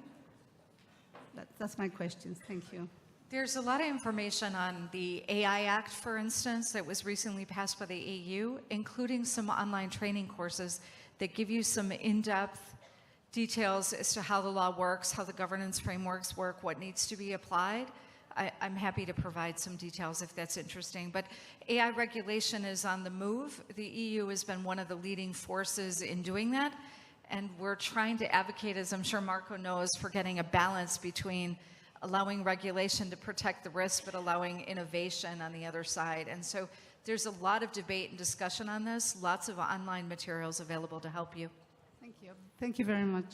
That's my questions. Thank you. There's a lot of information on the AI Act, for instance, that was recently passed by the EU, including some online training courses that give you some in-depth details as to how the law works, how the governance frameworks work, what needs to be applied. I'm happy to provide some details if that's interesting. But AI regulation is on the move. The EU has been one of the leading forces in doing that. And we're trying to advocate, as I'm sure Marco knows, for getting a balance between allowing regulation to protect the risk, but allowing innovation on the other side. And so there's a lot of debate and discussion on this, lots of online materials available to help you. Thank you. Thank you very much.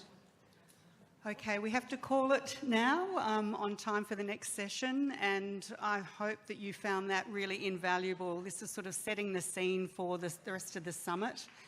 Okay, we have to call it now on time for the next session, and I hope that you found that really invaluable. This is sort of setting the scene for the rest of the summit,